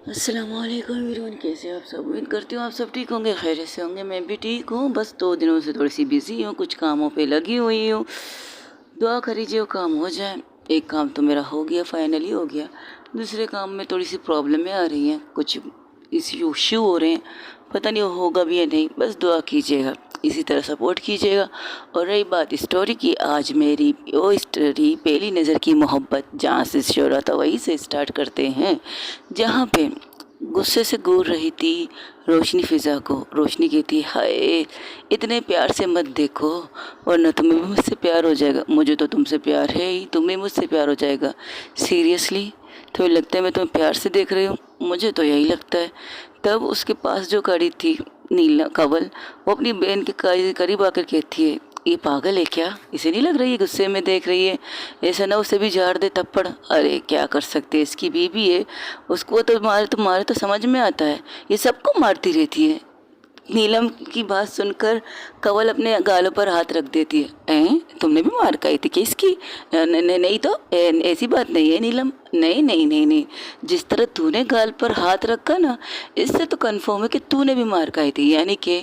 अस्सलामुअलैकुम एवरीवन, कैसे आप सब। उम्मीद करती हूँ आप सब ठीक होंगे, खैरियत से होंगे। मैं भी ठीक हूँ, बस 2 दिनों से थोड़ी सी बिज़ी हूँ, कुछ कामों पे लगी हुई हूँ। दुआ करिए वो काम हो जाए। एक काम तो मेरा हो गया, फाइनली हो गया। दूसरे काम में थोड़ी सी प्रॉब्लमें आ रही हैं, कुछ इश्यू हो रहे हैं, पता नहीं होगा भी या नहीं। बस दुआ कीजिएगा, इसी तरह सपोर्ट कीजिएगा। और रही बात स्टोरी की, आज मेरी वो स्टोरी पहली नज़र की मोहब्बत जहाँ से शुरू था वहीं से स्टार्ट करते हैं। जहाँ पे गुस्से से घूर रही थी रोशनी फ़िज़ा को। रोशनी कहती, हाय इतने प्यार से मत देखो वरना तुम्हें भी मुझसे प्यार हो जाएगा। मुझे तो तुमसे प्यार है ही, तुम्हें मुझसे प्यार हो जाएगा। सीरियसली तुम्हें लगता है मैं तुम्हें प्यार से देख रही हूँ? मुझे तो यही लगता है। तब उसके पास जो खड़ी थी नीला कंवल, वो अपनी बहन के करीब आकर कहती है, ये पागल है क्या? इसे नहीं लग रही है गुस्से में देख रही है? ऐसा ना उसे भी झाड़ दे थप्पड़। अरे क्या कर सकते हैं, इसकी बीवी है, उसको तो मारे तो समझ में आता है, ये सबको मारती रहती है। नीलम की बात सुनकर कंवल अपने गालों पर हाथ रख देती है। तुमने भी मार खाई थी क्या इसकी? नहीं तो ऐसी बात नहीं है नीलम। नहीं नहीं नहीं नहीं, जिस तरह तूने गाल पर हाथ रखा ना, इससे तो कंफर्म है कि तूने भी मार खाई थी। यानी कि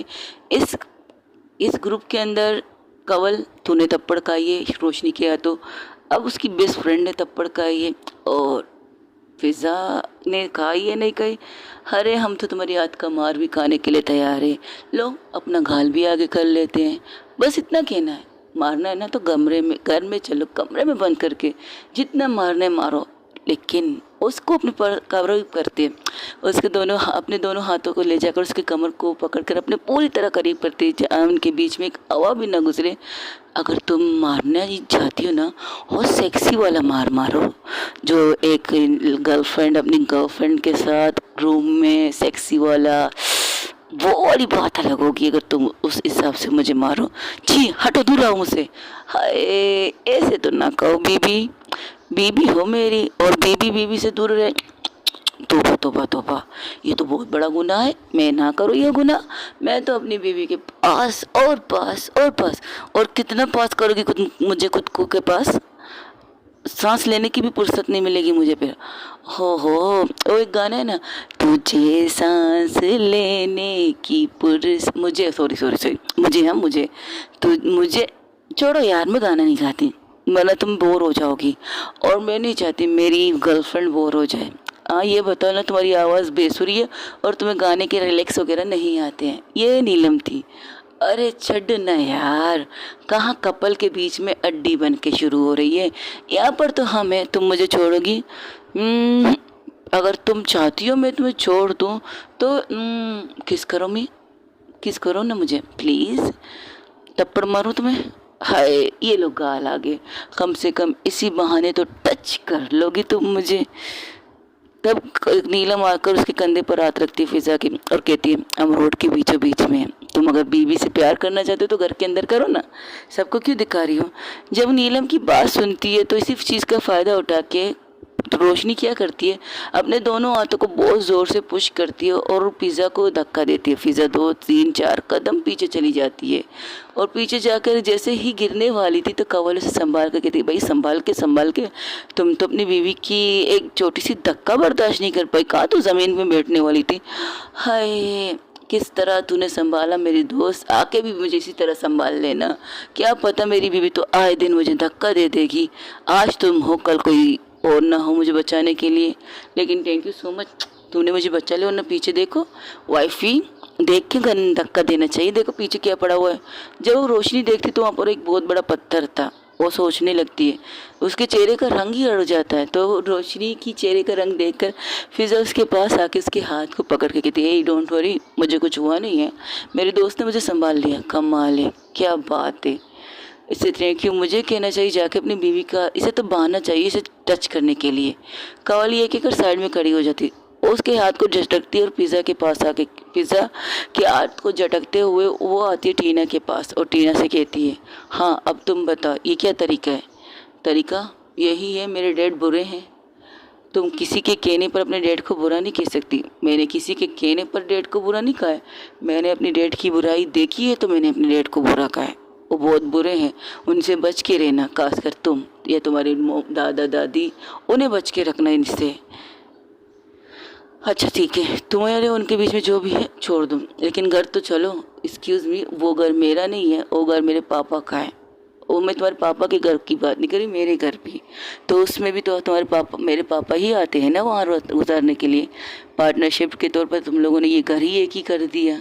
इस इस ग्रुप के अंदर कंवल तूने थप्पड़ खाई है रोशनी के हाथों, अब उसकी बेस्ट फ्रेंड ने थप्पड़ खाई है, और फिज़ा ने खाई है नहीं खाई। अरे हम तो तुम्हारी हाथ का मार भी खाने के लिए तैयार है। लो अपना घाल भी आगे कर लेते हैं। बस इतना कहना है, मारना है ना तो घर में चलो, कमरे में बंद करके जितना मारना है मारो। लेकिन उसको अपने पर कवर करते हैं, उसके अपने दोनों हाथों को ले जाकर उसके कमर को पकड़कर अपने पूरी तरह करीब करते हैं, जहाँ उनके बीच में एक हवा भी ना गुजरे। अगर तुम मारना ही चाहती हो ना, वो सेक्सी वाला मार मारो, जो एक गर्लफ्रेंड अपनी गर्लफ्रेंड के साथ रूम में सेक्सी वाला, वो वाली बात अलग होगी। अगर तुम उस हिसाब से मुझे मारो, जी हटो, दूर आओ मुझसे। हाय ऐसे तो ना कहो, बीबी बीबी हो मेरी, और बीबी बीबी से दूर रहे। तोबा तोबा तोबा, ये तो बहुत बड़ा गुनाह है, मैं ना करूँ ये गुनाह। मैं तो अपनी बीवी के पास और पास और पास, और कितना पास करोगी मुझे खुद को के पास? सांस लेने की भी फुर्सत नहीं मिलेगी मुझे फिर। हो वो एक गाना है ना, तुझे सांस लेने की पुर्स मुझे, सॉरी सॉरी सॉरी, मुझे तो मुझे छोड़ो यार, मैं गाना नहीं गाती, वरना तुम बोर हो जाओगी, और मैं नहीं चाहती मेरी गर्लफ्रेंड बोर हो जाए। हाँ ये बताओ ना, तुम्हारी आवाज़ बेसुरी है और तुम्हें गाने के रिलैक्स वगैरह नहीं आते हैं। ये नीलम थी। अरे छड़ ना यार, कहाँ कपल के बीच में अड्डी बन के शुरू हो रही है। यहाँ पर तो हम हैं, तुम मुझे छोड़ोगी? अगर तुम चाहती हो मैं तुम्हें छोड़ दूँ तो किस करो ना मुझे प्लीज़, थप्पड़ मारूँ तुम्हें? हाय ये लोग गाल आगे, कम से कम इसी बहाने तो टच कर लोगी तुम मुझे। तब नीलम आकर उसके कंधे पर हाथ रखती है फिजा की, और कहती है, हम रोड के बीचों बीच में हैं, तुम अगर बीवी से प्यार करना चाहते हो तो घर के अंदर करो ना, सबको क्यों दिखा रही हो? जब नीलम की बात सुनती है तो इसी चीज़ का फ़ायदा उठा के तो रोशनी क्या करती है, अपने दोनों हाथों को बहुत ज़ोर से पुश करती है और पिज़्ज़ा को धक्का देती है। पिज़्ज़ा 2 3 4 कदम पीछे चली जाती है, और पीछे जाकर जैसे ही गिरने वाली थी तो कंवल उसे संभाल कर कहती, भाई संभाल के, तुम तो अपनी बीवी की एक छोटी सी धक्का बर्दाश्त नहीं कर पाई, कहाँ तो ज़मीन में बैठने वाली थी। हाय किस तरह तूने संभाला मेरी दोस्त, आके भी मुझे इसी तरह संभाल लेना। क्या पता मेरी बीवी तो आए दिन मुझे धक्का दे देगी, आज तुम हो कल कोई और ना हो मुझे बचाने के लिए। लेकिन थैंक यू सो मच, तूने मुझे बचा लिया, वरना पीछे देखो वाइफी, देख के धक्का देना चाहिए, देखो पीछे क्या पड़ा हुआ है। जब वो रोशनी देखती तो वहाँ पर एक बहुत बड़ा पत्थर था। वो सोचने लगती है, उसके चेहरे का रंग ही अड़ जाता है। तो रोशनी की चेहरे का रंग देखकर फिजा उसके पास आके उसके हाथ को पकड़ के कहती है, हे डोंट वरी, मुझे कुछ हुआ नहीं है, मेरे दोस्त ने मुझे संभाल लिया। कमाल है, क्या बात है, इससे थैंक यू मुझे कहना चाहिए जाके अपनी बीवी का। इसे तो बहाना चाहिए इसे टच करने के लिए। कवाली एक एक साइड में खड़ी हो जाती, उसके हाथ को झटकती है और पिज़्ज़ा के पास आके, पिज़्ज़ा के हाथ को झटकते हुए वो आती है टीना के पास, और टीना से कहती है, हाँ अब तुम बताओ ये क्या तरीका है? तरीका यही है, मेरे डैड बुरे हैं, तुम किसी के कहने पर अपने डैड को बुरा नहीं कह सकती। मैंने किसी के कहने पर डैड को बुरा नहीं कहा है, मैंने अपनी डैड की बुराई देखी है तो मैंने अपने डैड को बुरा कहा है। वो बहुत बुरे हैं, उनसे बच के रहना, खासकर तुम या तुम्हारे दादा दादी, उन्हें बच के रखना इनसे। अच्छा ठीक है, तुम्हारे उनके बीच में जो भी है छोड़ दो, लेकिन घर तो चलो। एक्सक्यूज़ मी, वो घर मेरा नहीं है, वो घर मेरे पापा का है। वो मैं तुम्हारे पापा के घर की बात नहीं करी, मेरे घर भी। तो उसमें भी तो तुम्हारे पापा, मेरे पापा ही आते हैं ना वहाँ उतारने के लिए। पार्टनरशिप के तौर पर तुम लोगों ने ये घर ही एक ही कर दिया।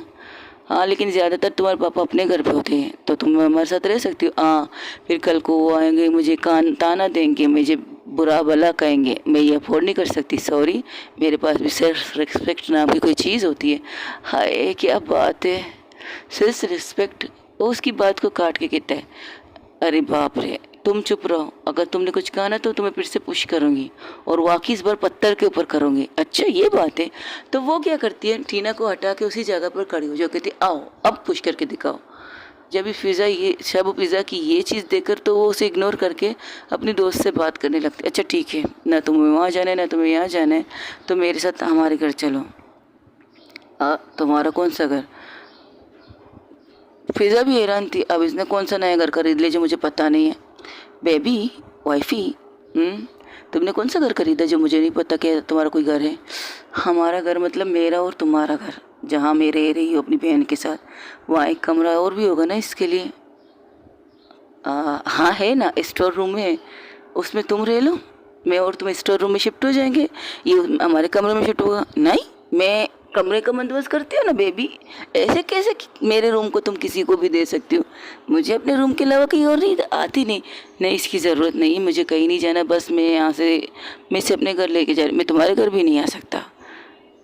हाँ, लेकिन ज़्यादातर तुम्हारे पापा अपने घर पे होते हैं, तो तुम हमारे साथ रह सकती हो। हाँ, फिर कल को वो आएंगे, मुझे कान ताना देंगे, मुझे बुरा भला कहेंगे, मैं ये अफोर्ड नहीं कर सकती। सॉरी, मेरे पास भी सेल्फ रिस्पेक्ट नाम की कोई चीज़ होती है। हाय क्या बात है, सेल्फ रिस्पेक्ट। वो उसकी बात को काट के कहता है, अरे बाप रे, तुम चुप रहो। अगर तुमने कुछ कहा ना तो तुम्हें फिर से पुश करूंगी, और वाकई इस बार पत्थर के ऊपर करूंगी। अच्छा ये बात है। तो वो क्या करती है, टीना को हटा के उसी जगह पर खड़ी हो, जो कहती है आओ अब पुश करके दिखाओ। जब फिज़ा की ये चीज़ देखकर तो वो उसे इग्नोर करके अपनी दोस्त से बात करने लगती है। अच्छा ठीक है, ना तुम्हें वहाँ जाना है ना तुम्हें यहाँ जाना है, तो मेरे साथ हमारे घर चलो। तुम्हारा कौन सा घर? फिज़ा भी हैरान थी, अब इसने कौन सा नया घर खरीद लिया जो मुझे पता नहीं है। बेबी, वाइफी, तुमने कौन सा घर खरीदा जो मुझे नहीं पता कि तुम्हारा कोई घर है? हमारा घर मतलब मेरा और तुम्हारा घर, जहाँ मैं रह रही हूँ अपनी बहन के साथ। वहाँ एक कमरा और भी होगा ना इसके लिए? हाँ है ना, स्टोर रूम है, उसमें तुम रह लो। मैं और तुम स्टोर रूम में शिफ्ट हो जाएंगे, ये हमारे कमरे में शिफ्ट होगा। नहीं, मैं कमरे का बंदोबस्त करती हो ना बेबी। ऐसे कैसे मेरे रूम को तुम किसी को भी दे सकती हो? मुझे अपने रूम के अलावा कहीं और नहीं आती। नहीं नहीं, इसकी ज़रूरत नहीं, मुझे कहीं नहीं जाना। बस मैं यहाँ से, मैं इसे अपने घर लेके जा रही। मैं तुम्हारे घर भी नहीं आ सकता।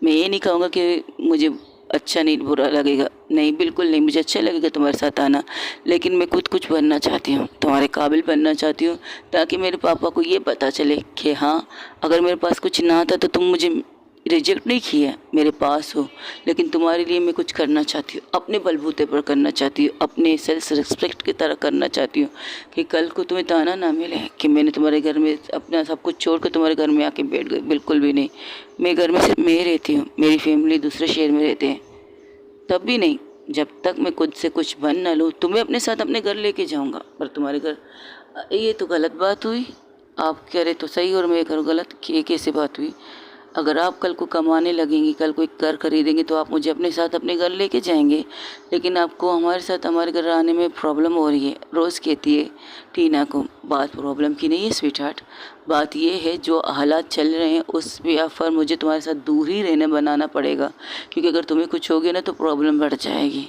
मैं ये नहीं कहूँगा कि मुझे अच्छा नहीं, बुरा लगेगा, नहीं बिल्कुल नहीं, मुझे अच्छा लगेगा तुम्हारे साथ आना। लेकिन मैं खुद कुछ बनना चाहती हूँ, तुम्हारे काबिल बनना चाहती हूँ, ताकि मेरे पापा को ये पता चले कि हाँ, अगर मेरे पास कुछ ना था तो तुम मुझे रिजेक्ट नहीं किया, मेरे पास हो। लेकिन तुम्हारे लिए मैं कुछ करना चाहती हूँ, अपने बलबूते पर करना चाहती हूँ, अपने सेल्फ रिस्पेक्ट की तरह करना चाहती हूँ, कि कल को तुम्हें ताना ना मिले कि मैंने तुम्हारे घर में अपना सब कुछ छोड़ कर तुम्हारे घर में आके बैठ गई। बिल्कुल भी नहीं। मैं घर में सिर्फ मैं रहती हूँ, मेरी फैमिली दूसरे शहर में रहते हैं, तब भी नहीं। जब तक मैं खुद से कुछ बन ना लूँ, तुम्हें अपने साथ अपने घर लेके जाऊँगा, पर तुम्हारे घर। ये तो गलत बात हुई। आप कह रहे तो सही और मैं करूँ गलत, कि ये कैसे बात हुई? अगर आप कल को कमाने लगेंगी, कल को एक घर खरीदेंगे, तो आप मुझे अपने साथ अपने घर लेके जाएंगे। लेकिन आपको हमारे साथ हमारे घर आने में प्रॉब्लम हो रही है। रोज़ कहती है टीना को, बात प्रॉब्लम की नहीं है स्वीट हार्ट, बात ये है जो हालात चल रहे हैं उस पर मुझे तुम्हारे साथ दूर ही रहने बनाना पड़ेगा। क्योंकि अगर तुम्हें कुछ हो गया ना तो प्रॉब्लम बढ़ जाएगी,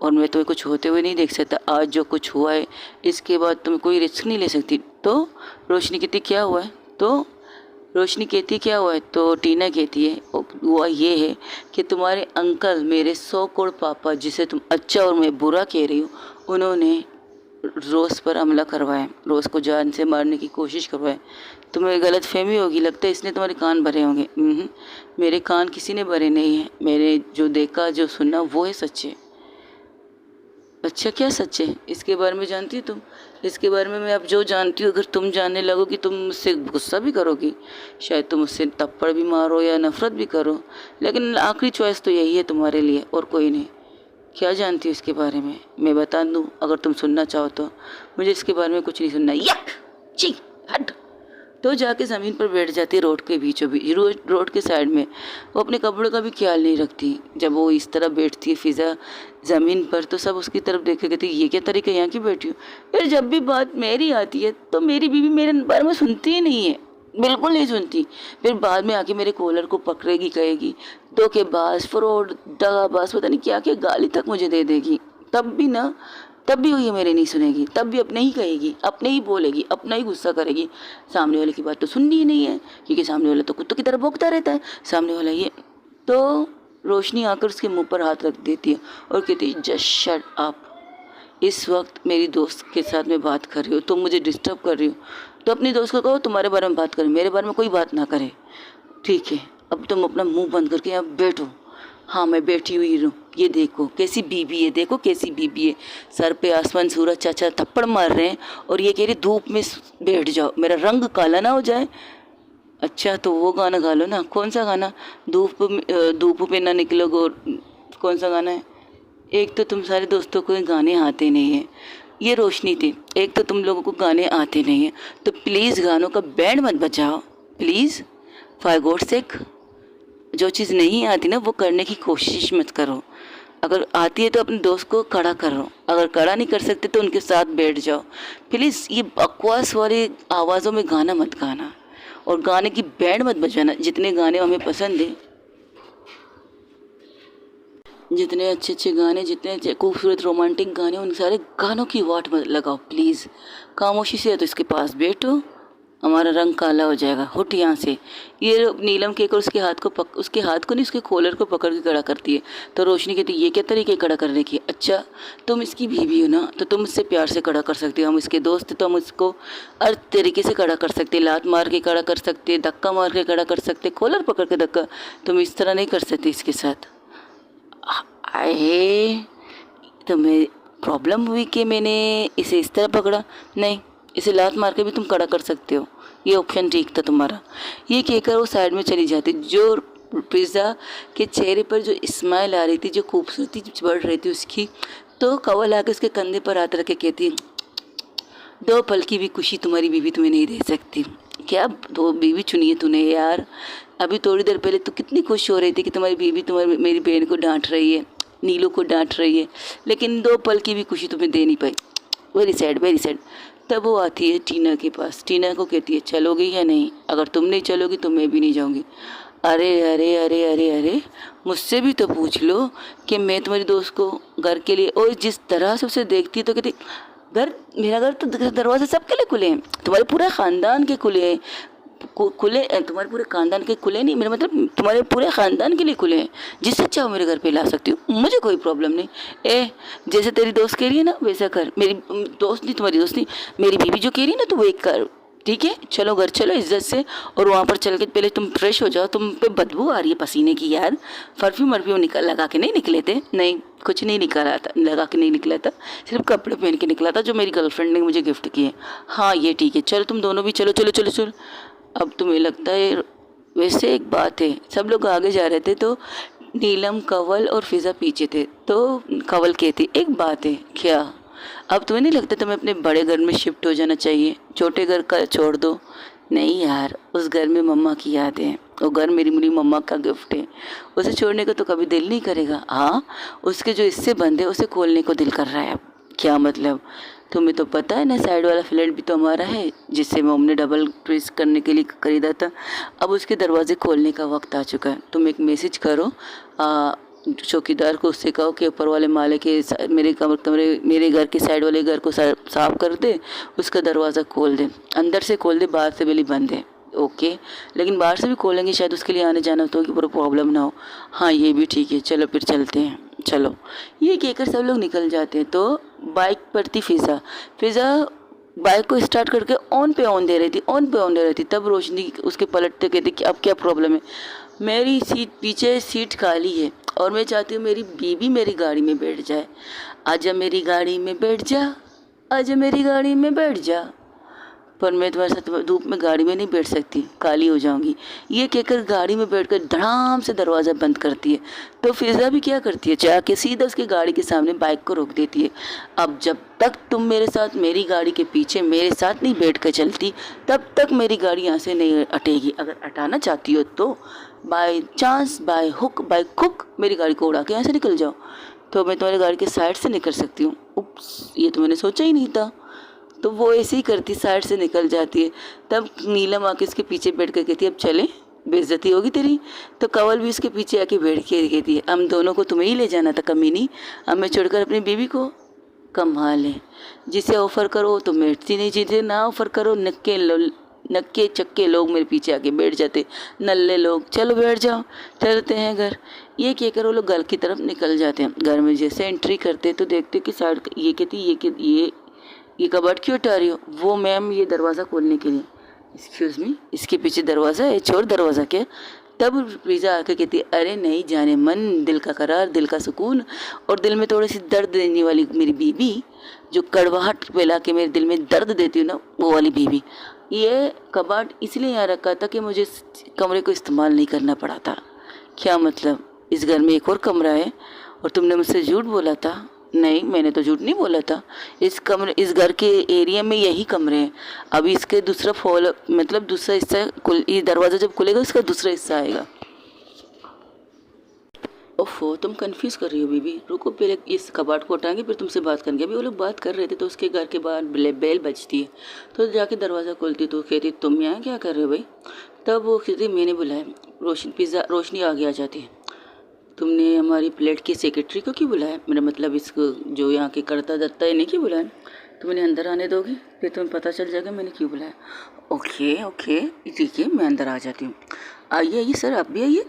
और मैं तुम्हें कुछ होते हुए नहीं देख सकता। आज जो कुछ हुआ है, इसके बाद तुम्हें कोई रिस्क नहीं ले सकती। तो रोशनी कहती क्या हुआ है? तो रोशनी कहती क्या हुआ है? तो टीना कहती है हुआ ये है कि तुम्हारे अंकल, मेरे 100 करोड़ पापा, जिसे तुम अच्छा और मैं बुरा कह रही हो, उन्होंने रोज़ पर हमला करवाया, रोज़ को जान से मारने की कोशिश करवाए। तुम्हें गलत फहमी होगी, लगता है इसने तुम्हारे कान भरे होंगे। मेरे कान किसी ने भरे नहीं है, मैंने जो देखा जो सुना वो है सच्चे। अच्छा क्या सच है? इसके बारे में जानती हो तुम? इसके बारे में मैं अब जो जानती हूँ, अगर तुम जानने लगोगी तुम मुझसे गुस्सा भी करोगी, शायद तुम मुझसे थप्पड़ भी मारो या नफरत भी करो, लेकिन आखिरी चॉइस तो यही है तुम्हारे लिए और कोई नहीं। क्या जानती हो इसके बारे में? मैं बता दूँ अगर तुम सुनना चाहो तो? मुझे इसके बारे में कुछ नहीं सुनना। यक ची हट। तो जाके ज़मीन पर बैठ जाती है, रोड के बीचों बीच, रोड के साइड में। वो अपने कपड़ों का भी ख्याल नहीं रखती। जब वो इस तरह बैठती है फिज़ा ज़मीन पर, तो सब उसकी तरफ देखे कहते ये क्या तरीका, यहाँ की बैठी हूँ? फिर जब भी बात मेरी आती है तो मेरी बीवी मेरे बारे में सुनती ही नहीं है, बिल्कुल नहीं सुनती। फिर बाद में आके मेरे कॉलर को पकड़ेगी, कहेगी धोखेबाज, फ्रॉड, दगाबाज, पता नहीं क्या क्या गाली तक मुझे दे देगी। तब भी ये मेरे नहीं सुनेगी, तब भी अपने ही कहेगी, अपने ही बोलेगी, अपना ही गुस्सा करेगी। सामने वाले की बात तो सुननी ही नहीं है, क्योंकि सामने वाला तो कुत्तों की तरह भौंकता रहता है। सामने वाला ये। तो रोशनी आकर उसके मुंह पर हाथ रख देती है और कहती है जस्ट शट अप। इस वक्त मेरी दोस्त के साथ मैं बात कर रही हूँ, तुम मुझे डिस्टर्ब कर रही हो, तो अपनी दोस्त को कहो तुम्हारे बारे में बात करे, मेरे बारे में कोई बात ना करे। ठीक है, अब तुम अपना मुंह बंद करके यहाँ बैठो। हाँ मैं बैठी हुई हूँ, ये देखो कैसी बीबी है, देखो कैसी बीबी है। सर पे आसमान सूरज चाचा थप्पड़ मार रहे हैं और ये कह रही धूप में बैठ जाओ, मेरा रंग काला ना हो जाए। अच्छा तो वो गाना गा लो ना। कौन सा गाना? धूप पे ना निकलो, कौन सा गाना है? एक तो तुम सारे दोस्तों को गाने आते नहीं हैं, ये रोशनी थी। एक तो तुम लोगों को गाने आते नहीं हैं, तो प्लीज़ गानों का बैंड मत बजाओ प्लीज़, फॉर गॉड सेक। जो चीज़ नहीं आती ना वो करने की कोशिश मत करो। अगर आती है तो अपने दोस्त को खड़ा करो, अगर खड़ा नहीं कर सकते तो उनके साथ बैठ जाओ। प्लीज़ ये बकवास वाली आवाज़ों में गाना मत गाना और गाने की बैंड मत बजाना। जितने गाने हमें पसंद है, जितने अच्छे अच्छे गाने, जितने अच्छे खूबसूरत रोमांटिक गाने, उन सारे गानों की वाट मत लगाओ प्लीज़। खामोशी से तो इसके पास बैठो, हमारा रंग काला हो जाएगा, हट यहाँ से। ये नीलम केक और उसके हाथ को नहीं, उसके कॉलर को पकड़ के खड़ा करती है। तो रोशनी कहती है ये क्या तरीके खड़ा करने की। अच्छा तुम इसकी बीवी हो ना, तो तुम इससे प्यार से खड़ा कर सकते हो। हम इसके दोस्त तो हम इसको हर तरीके से खड़ा कर सकते, लात मार के खड़ा कर सकते, धक्का मार के खड़ा कर सकते, कॉलर पकड़ के धक्का। तुम इस तरह नहीं कर सकते इसके साथ। आए तुम्हें प्रॉब्लम हुई कि मैंने इसे इस तरह पकड़ा? नहीं, इसे लात मार के भी तुम खड़ा कर सकते हो, ये ऑप्शन ठीक था तुम्हारा। ये कहकर वो साइड में चली जाती। जो पिज़्ज़ा के चेहरे पर जो स्माइल आ रही थी, जो खूबसूरती बढ़ रही थी उसकी, तो कवल आके उसके कंधे पर हाथ रख के कहती, दो पल की भी खुशी तुम्हारी बीवी तुम्हें नहीं दे सकती। क्या दो बीवी चुनी है तूने यार? अभी थोड़ी देर पहले तो कितनी खुश हो रही थी कि तुम्हारी बीवी तुम्हारी मेरी बहन को डांट रही है, नीलू को डांट रही है, लेकिन दो पल की भी खुशी तुम्हें दे नहीं पाई। Very sad, very sad. तब वो आती है टीना के पास, टीना को कहती है चलोगी या नहीं? अगर तुम नहीं चलोगी तो मैं भी नहीं जाऊँगी। अरे अरे अरे अरे अरे, मुझसे भी तो पूछ लो कि मैं तुम्हारी दोस्त को घर के लिए, और जिस तरह से उसे देखती है तो कहती घर, मेरा घर तो दरवाजे सबके लिए खुले हैं, तुम्हारे पूरे ख़ानदान के खुले हैं, खुले तुम्हारे पूरे खानदान के खुले नहीं, मेरा मतलब तुम्हारे पूरे ख़ानदान के लिए खुले हैं। जिससे चाहो मेरे घर पे ला सकती हो, मुझे कोई प्रॉब्लम नहीं। जैसे तेरी दोस्त कह रही है ना वैसा कर। मेरी दोस्त नहीं, तुम्हारी दोस्त नहीं, मेरी बीवी जो कह रही है ना तो वो एक कर, ठीक है? चलो घर चलो इज्जत से, और वहाँ पर चल के पहले तुम फ्रेश हो जाओ। तुम पे बदबू आ रही है पसीने की यार। परफ्यूम लगा के नहीं निकले थे? नहीं, कुछ नहीं निकाला था, लगा के नहीं निकला था, सिर्फ कपड़े पहन के निकला था जो मेरी गर्लफ्रेंड ने मुझे गिफ्ट किए। हाँ ये ठीक है, चलो तुम दोनों भी चलो चलो चलो चलो। अब तुम्हें लगता है, वैसे एक बात है, सब लोग आगे जा रहे थे तो नीलम, कंवल और फिज़ा पीछे थे। तो कंवल कहती एक बात है, क्या? अब तुम्हें नहीं लगता तुम्हें अपने बड़े घर में शिफ्ट हो जाना चाहिए? छोटे घर का छोड़ दो। नहीं यार, उस घर में मम्मा की याद है, वो घर मेरी मेरी मम्मा का गिफ्ट है, उसे छोड़ने को तो कभी दिल नहीं करेगा। हाँ, उसके जो हिस्से बंद है उसे खोलने को दिल कर रहा है। अब क्या मतलब? तुम्हें तो पता है ना, साइड वाला फ्लैट भी तो हमारा है, जिससे हमने डबल ट्विस्ट करने के लिए खरीदा था। अब उसके दरवाजे खोलने का वक्त आ चुका है। तुम एक मैसेज करो चौकीदार को, उससे कहो कि ऊपर वाले माले के मेरे घर के साइड वाले घर को साफ कर दे, उसका दरवाज़ा खोल दे, अंदर से खोल दे, बाहर से भी बंद है। ओके, लेकिन बाहर से भी खोलेंगे शायद उसके लिए आने जाना तो कि पूरा प्रॉब्लम ना हो। हाँ ये भी ठीक है, चलो फिर चलते हैं। चलो, ये कहकर सब लोग निकल जाते हैं। तो बाइक पर थी फिज़ा। बाइक को स्टार्ट करके ऑन पे ऑन दे रही थी। तब रोशनी उसके पलटते कहती कि अब क्या प्रॉब्लम है? मेरी सीट, पीछे सीट खाली है और मैं चाहती हूँ मेरी बीवी मेरी गाड़ी में बैठ जाए। आजा मेरी गाड़ी में बैठ जा, आजा मेरी गाड़ी में बैठ जा। पर मैं तुम्हारे साथ धूप में गाड़ी में नहीं बैठ सकती, काली हो जाऊंगी। ये कहकर गाड़ी में बैठकर धड़ाम से दरवाज़ा बंद करती है। तो फिज़ा भी क्या करती है, जाके सीधा उसकी गाड़ी के सामने बाइक को रोक देती है। अब जब तक तुम मेरे साथ मेरी गाड़ी के पीछे मेरे साथ नहीं बैठ कर चलती, तब तक मेरी गाड़ी यहाँ से नहीं हटेगी। अगर हटाना चाहती हो तो by chance, by hook bye cook मेरी गाड़ी को उड़ा के यहाँ से निकल जाओ, तो मैं तुम्हारी गाड़ी के साइड से निकल सकती हूँ। उप्स, ये तो मैंने सोचा ही नहीं था। तो वो ऐसे ही करती, साइड से निकल जाती है। तब नीलम आके उसके पीछे बैठ कर कहती है अब चले, बेइज्जती होगी तेरी। तो कंवल भी उसके पीछे आके बैठ के कहती है हम दोनों को तुम्हें ही ले जाना था कमीनी, हमें छोड़कर अपनी बीवी को। कमाल है, जिसे ऑफ़र करो तो बैठती नहीं, जिसे ना ऑफ़र करो नक्के चक्के लोग मेरे पीछे आके बैठ जाते, नल्ले लोग। चलो बैठ जाओ, चलते हैं घर। ये कहकर वो लोग घर की तरफ निकल जाते हैं। घर में जैसे एंट्री करते तो देखते कि साइड, ये कहती ये कबर्ड क्यों हटा रही हो? वो मैम, ये दरवाज़ा खोलने के लिए। एक्सक्यूज़ मी, इसके पीछे दरवाज़ा है, छोड़ दरवाज़ा क्या? तब फिज़ा आके कहती अरे नहीं जाने मन, दिल का करार, दिल का सुकून, और दिल में थोड़ी सी दर्द देने वाली मेरी बीवी, जो कड़वाहट फैला के मेरे दिल में दर्द देती हूँ ना, वो वाली बीवी। ये कबाड़ इसलिए यहाँ रखा था कि मुझे इस कमरे को इस्तेमाल नहीं करना पड़ा था। क्या मतलब, इस घर में एक और कमरा है और तुमने मुझसे झूठ बोला था? नहीं, मैंने तो झूठ नहीं बोला था। इस घर के एरिया में यही कमरे हैं। अभी इसके दूसरा दूसरा हिस्सा ये दरवाज़ा जब खुलेगा इसका दूसरा हिस्सा आएगा। ओफ़ो, तुम कन्फ्यूज़ कर रही हो बीबी, रुको पहले इस कबाट को हटाएँगे फिर तुमसे बात करेंगे। अभी वो लोग बात कर रहे थे तो उसके घर के बाहर बेल बजती है, तो जाके दरवाज़ा खोलती तो कहती तुम यहाँ क्या कर रहे हो भाई? तब वो कहती मैंने बुलाया, रोशनी आगे आ जाती है। तुमने हमारी प्लेट की सेक्रेटरी को क्यों बुलाया? मेरा मतलब इसको जो यहाँ के करता धरता है, इन्हें क्यों बुलाया? तुम इन्हें अंदर आने दोगे? फिर तुम्हें पता चल जाएगा मैंने क्यों बुलाया। ओके ओके ठीक है, मैं अंदर आ जाती हूँ। आइए आइए सर, आप भी आइए।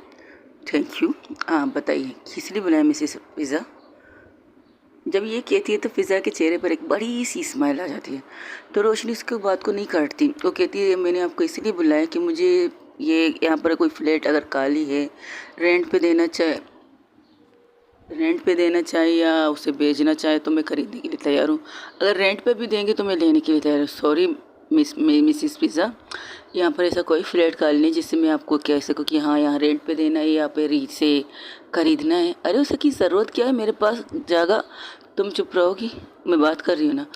Thank you. हाँ बताइए किस लिए बुलाया मिसेस पिज़्ज़ा? जब ये कहती है तो फिज़ा के चेहरे पर एक बड़ी सी स्माइल आ जाती है। तो रोशनी उसकी बात को नहीं काटती, वो कहती है मैंने आपको इसलिए बुलाया कि मुझे ये यहाँ पर कोई फ्लैट अगर खाली है, रेंट पे देना चाहे या उसे बेचना चाहे तो मैं खरीदने के लिए तैयार हूँ। अगर रेंट पे भी देंगे तो मैं लेने के लिए तैयार हूँ। सॉरी मिसिस पिज़्ज़ा, यहाँ पर ऐसा कोई फ्लैट खाली नहीं जिससे मैं आपको कह सकूँ कि हाँ यहाँ रेंट पे देना है या फिर इसे खरीदना है। अरे उसे की ज़रूरत क्या है, मेरे पास जगह। तुम चुप रहोगी? मैं बात कर रही हूँ ना,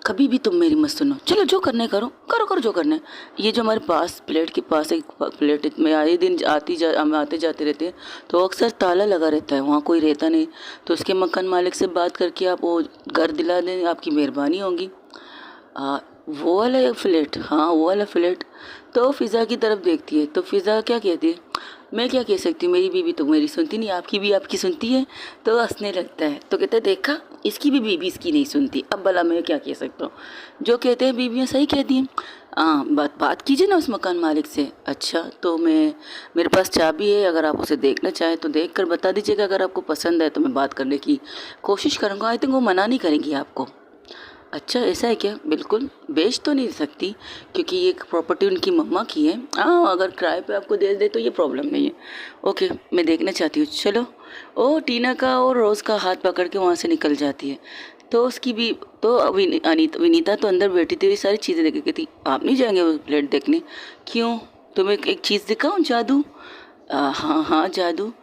कभी भी तुम मेरी मत सुनो। चलो जो करना है करो, करो करो जो करना है। ये जो हमारे पास फ्लैट के पास एक फ्लैट में आए दिन हम आते जाते रहते हैं, तो अक्सर ताला लगा रहता है, वहाँ कोई रहता नहीं। तो उसके मकान मालिक से बात करके आप वो घर दिला दें, आपकी मेहरबानी होगी। वो वाला फ्लैट, हाँ वो वाला फ्लैट। तो फ़िज़ा की तरफ देखती है तो फ़िज़ा क्या कहती है, मैं क्या कह सकती हूँ, मेरी बीवी तो मेरी सुनती नहीं, आपकी भी आपकी सुनती है। तो हंसने लगता है, तो कहते हैं देखा इसकी भी बीवी इसकी नहीं सुनती, अब भला मैं क्या कह सकता हूँ। जो कहते हैं बीवियाँ सही कहती हैं। हाँ बात कीजिए ना उस मकान मालिक से। अच्छा तो मेरे पास चाबी है, अगर आप उसे देखना चाहें तो देख कर बता दीजिएगा, अगर आपको पसंद है तो मैं बात करने की कोशिश करूँगा। आई थिंक वो मना नहीं करेंगी आपको। अच्छा ऐसा है क्या? बिल्कुल, बेच तो नहीं सकती क्योंकि ये प्रॉपर्टी उनकी मम्मा की है। हाँ अगर किराए पे आपको दे दे तो ये प्रॉब्लम नहीं है। ओके मैं देखना चाहती हूँ, चलो। ओ टीना का और रोज़ का हाथ पकड़ के वहाँ से निकल जाती है। तो उसकी भी तो विनीता तो अंदर बैठी थी, ये सारी चीज़ें देख के थी। आप नहीं जाएंगे वो फ्लैट देखने? क्यों, तुम्हें एक चीज़ दिखाऊँ, जादू? हाँ हाँ जादू।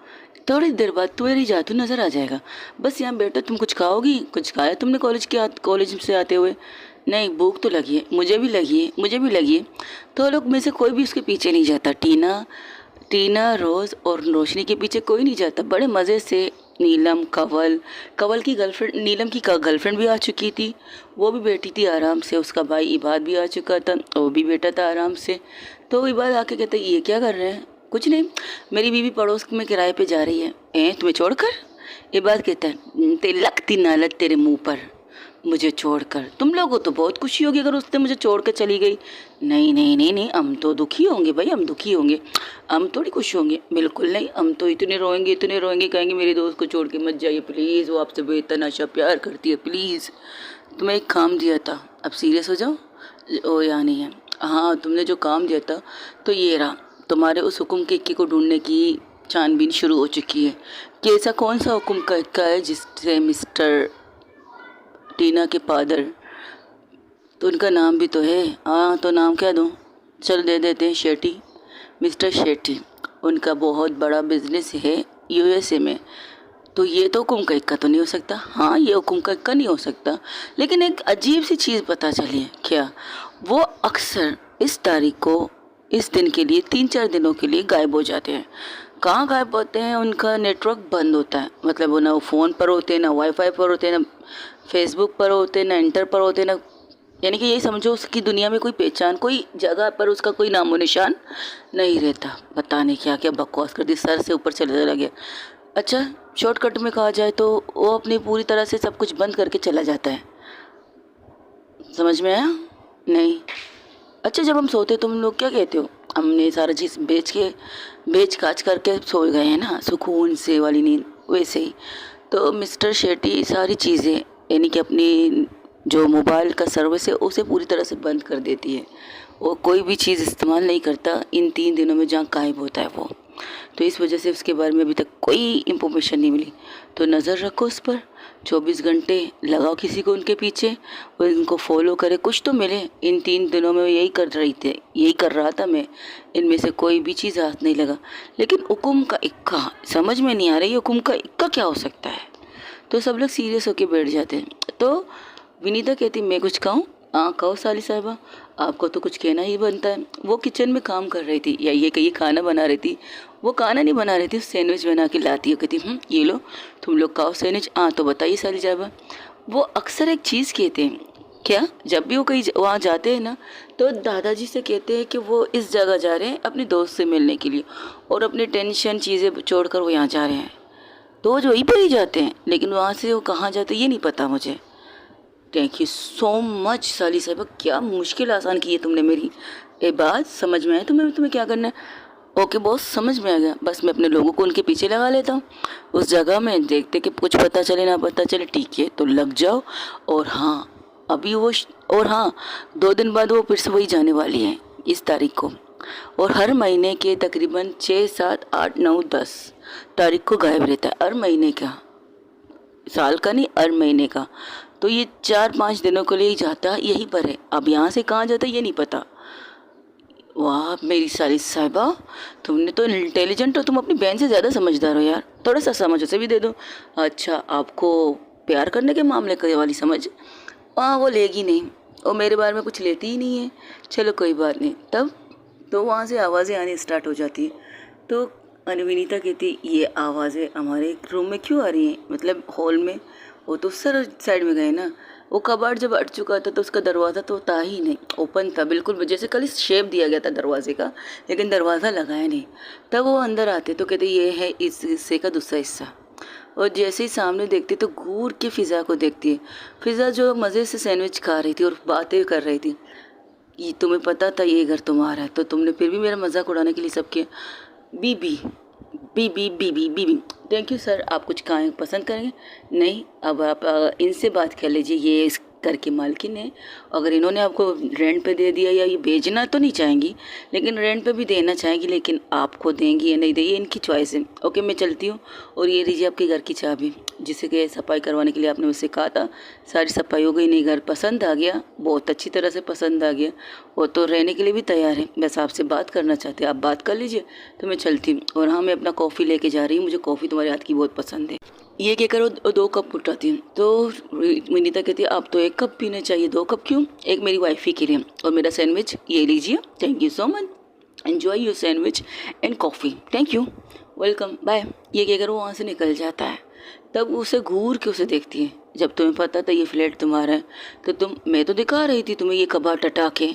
थोड़ी देर बाद तुम्हें जादू नज़र आ जाएगा। बस यहाँ बैठो, तुम कुछ खाओगी? कुछ खाया तुमने कॉलेज से आते हुए? नहीं भूख तो लगी है, मुझे भी लगी है। तो लोग में से कोई भी उसके पीछे नहीं जाता। टीना रोज़ और रोशनी के पीछे कोई नहीं जाता। बड़े मज़े से कंवल की गर्लफ्रेंड, नीलम की गर्लफ्रेंड भी आ चुकी थी, वो भी बैठी थी आराम से। उसका भाई इबाद भी आ चुका था, वो भी बैठा था आराम से। तो इबाद आके कहता ये क्या कर रहे हैं? कुछ नहीं, मेरी बीवी पड़ोस में किराए पे जा रही है। तुम्हें छोड़कर? इबाद कहता है तेरी लगती नालत तेरे मुंह पर, मुझे छोड़कर। तुम लोगों को तो बहुत खुशी होगी अगर उसने मुझे छोड़कर चली गई। नहीं नहीं नहीं नहीं, हम तो दुखी होंगे भाई, हम दुखी होंगे, हम थोड़ी खुश होंगे। बिल्कुल नहीं, हम तो इतने रोएंगे, कहेंगे मेरे दोस्त को छोड़ के मत जाइए प्लीज़, वो आपसे बेतहाशा प्यार करती है, प्लीज़। तुम्हें एक काम दिया था, अब सीरियस हो जाओ। ओ या नहीं है? हाँ तुमने जो काम दिया था तो ये रहा। तुम्हारे उस हुक्म के इक्के को ढूंढने की छानबीन शुरू हो चुकी है कि ऐसा कौन सा हुक्म का इक्का है जिससे मिस्टर टीना के फादर, तो उनका नाम भी तो है। हाँ तो नाम क्या दूँ? चल दे देते हैं शेट्टी, मिस्टर शेट्टी। उनका बहुत बड़ा बिजनेस है यूएसए में। तो ये तो हुक्म का इक्का तो नहीं हो सकता। हाँ ये हुक्म का इक्का नहीं हो सकता, लेकिन एक अजीब सी चीज़ पता चली है। क्या? वो अक्सर इस तारीख को, इस दिन के लिए 3-4 दिनों के लिए गायब हो जाते हैं। कहाँ गायब होते हैं? उनका नेटवर्क बंद होता है, मतलब वो ना फ़ोन पर होते हैं, ना वाईफाई पर होते हैं, ना फेसबुक पर होते हैं, ना इंटर पर होते हैं, ना, यानी कि यही समझो उसकी दुनिया में कोई पहचान, कोई जगह पर उसका कोई नामो निशान नहीं रहता। पता नहीं क्या क्या बकवास कर दी, सर से ऊपर चला गया। अच्छा शॉर्टकट में कहा जाए तो वो अपनी पूरी तरह से सब कुछ बंद करके चला जाता है। समझ में आया? नहीं। अच्छा जब हम सोते तुम लोग क्या कहते हो? हमने सारा चीज़ बेच काच करके सो गए हैं ना, सुकून से वाली नींद। वैसे ही तो मिस्टर शेट्टी सारी चीज़ें, यानी कि अपनी जो मोबाइल का सर्विस है उसे पूरी तरह से बंद कर देती है। वो कोई भी चीज़ इस्तेमाल नहीं करता इन 3 दिनों में जहाँ गायब होता है वो। तो इस वजह से उसके बारे में अभी तक कोई इन्फॉर्मेशन नहीं मिली। तो नज़र रखो उस पर, 24 घंटे लगाओ किसी को उनके पीछे, वो इनको फॉलो करे, कुछ तो मिले। इन 3 दिनों में यही कर रहा था मैं, इनमें से कोई भी चीज़ हाथ नहीं लगा। लेकिन हुक्म का इक्का समझ में नहीं आ रही, हुक्म का इक्का क्या हो सकता है? तो सब लोग सीरियस होके बैठ जाते हैं। तो विनीता कहती मैं कुछ खाऊं? हाँ कहो साली साहिबा, आपको तो कुछ कहना ही बनता है। वो किचन में काम कर रही थी या ये कहिए खाना बना रही थी। वो खाना नहीं बना रही थी, सैंडविच बना के लाती है, कहती ये लो तुम लोग खाओ सैंडविच। हाँ तो बताइए साली साहिबा। वो अक्सर एक चीज़ कहते हैं, क्या जब भी वो कहीं वहाँ जाते हैं ना, तो दादाजी से कहते हैं कि वो इस जगह जा रहे हैं अपने दोस्त से मिलने के लिए, और अपनी टेंशन चीज़ें छोड़कर वो यहाँ जा रहे हैं। तो वो जो वहीं पर ही जाते हैं, लेकिन वहाँ से वो कहाँ जाते हैं ये नहीं पता मुझे। थैंक यू सो मच साली साहिबा, क्या मुश्किल आसान की है तुमने मेरी। एक बात समझ में आया तुम्हें क्या करना है। ओके बॉस, समझ में आ गया। बस मैं अपने लोगों को उनके पीछे लगा लेता हूँ उस जगह में, देखते कि कुछ पता चले ना पता चले, ठीक है तो लग जाओ। और हाँ अभी वो और हाँ 2 दिन बाद वो फिर से वही जाने वाली है इस तारीख को, और हर महीने के तकरीबन 6, 7, 8, 9, 10 तारीख को गायब रहता है। हर महीने का, साल का नहीं, हर महीने का। तो ये 4-5 दिनों के लिए ही जाता है, यहीं पर है। अब यहाँ से कहाँ जाता है ये नहीं pata। वाह मेरी साली साहिबा, तुमने तो इंटेलिजेंट हो, तुम अपनी बहन से ज़्यादा समझदार हो यार। थोड़ा सा समझ उसे भी दे दो। अच्छा आपको प्यार करने के मामले के वाली समझ, हाँ वो लेगी नहीं, वो मेरे बारे में कुछ लेती ही नहीं है। चलो कोई बात नहीं। तब तो वहाँ से आवाज़ें आनी स्टार्ट हो जाती है। तो विनीता कहती ये आवाज़ें हमारे रूम में क्यों आ रही हैं, मतलब हॉल में। वो तो सर साइड में गए ना। वो कबाड़ जब अट चुका था तो उसका दरवाज़ा तो था ही नहीं, ओपन था बिल्कुल, जैसे कल शेप दिया गया था दरवाजे का, लेकिन दरवाज़ा लगाया नहीं। तब वो अंदर आते तो कहते ये है इस हिस्से का दूसरा हिस्सा। और जैसे ही सामने देखती तो घूर के फ़िज़ा को देखती है। फ़िज़ा जो मज़े से सैंडविच खा रही थी और बातें कर रही थी। ये तुम्हें पता था ये घर तुम्हारा है, तो तुमने फिर भी मेरा मजाक उड़ाने के लिए सब किया। बीबी बीबी बीबी बीबी, थैंक यू सर। आप कुछ खाएं पसंद करेंगे? नहीं, अब आप इनसे बात कर लीजिए, ये इस घर की मालकिन है। अगर इन्होंने आपको रेंट पे दे दिया या ये बेचना तो नहीं चाहेंगी, लेकिन रेंट पे भी देना चाहेंगी, लेकिन आपको देंगी या नहीं देंगी इनकी चॉइस है। ओके मैं चलती हूँ। और ये लीजिए आपके घर की चाबी, जिसे कि सफाई करवाने के लिए आपने मुझसे कहा था। सारी सफाई हो गई, नहीं घर पसंद आ गया, बहुत अच्छी तरह से पसंद आ गया। वो तो रहने के लिए भी तैयार है, बस आपसे बात करना चाहते हैं, आप बात कर लीजिए। तो मैं चलती हूँ। और हाँ मैं अपना कॉफ़ी लेके जा रही हूँ, मुझे कॉफ़ी तुम्हारे हाथ की बहुत पसंद है। ये कहकर वो 2 कप उठाती हूँ। तो विनीता कहती है आप तो 1 कप पीने चाहिए, 2 कप क्यों? एक मेरी वाइफी के लिए और मेरा सैंडविच ये लीजिए, thank you so much, enjoy your sandwich and coffee, thank you, welcome, bye. ये कहकर वो वहाँ से निकल जाता है। तब उसे घूर के उसे देखती है। जब तुम्हें पता था ये फ्लैट तुम्हारा है, तो मैं तो दिखा रही थी तुम्हें ये कबाड़ हटा के,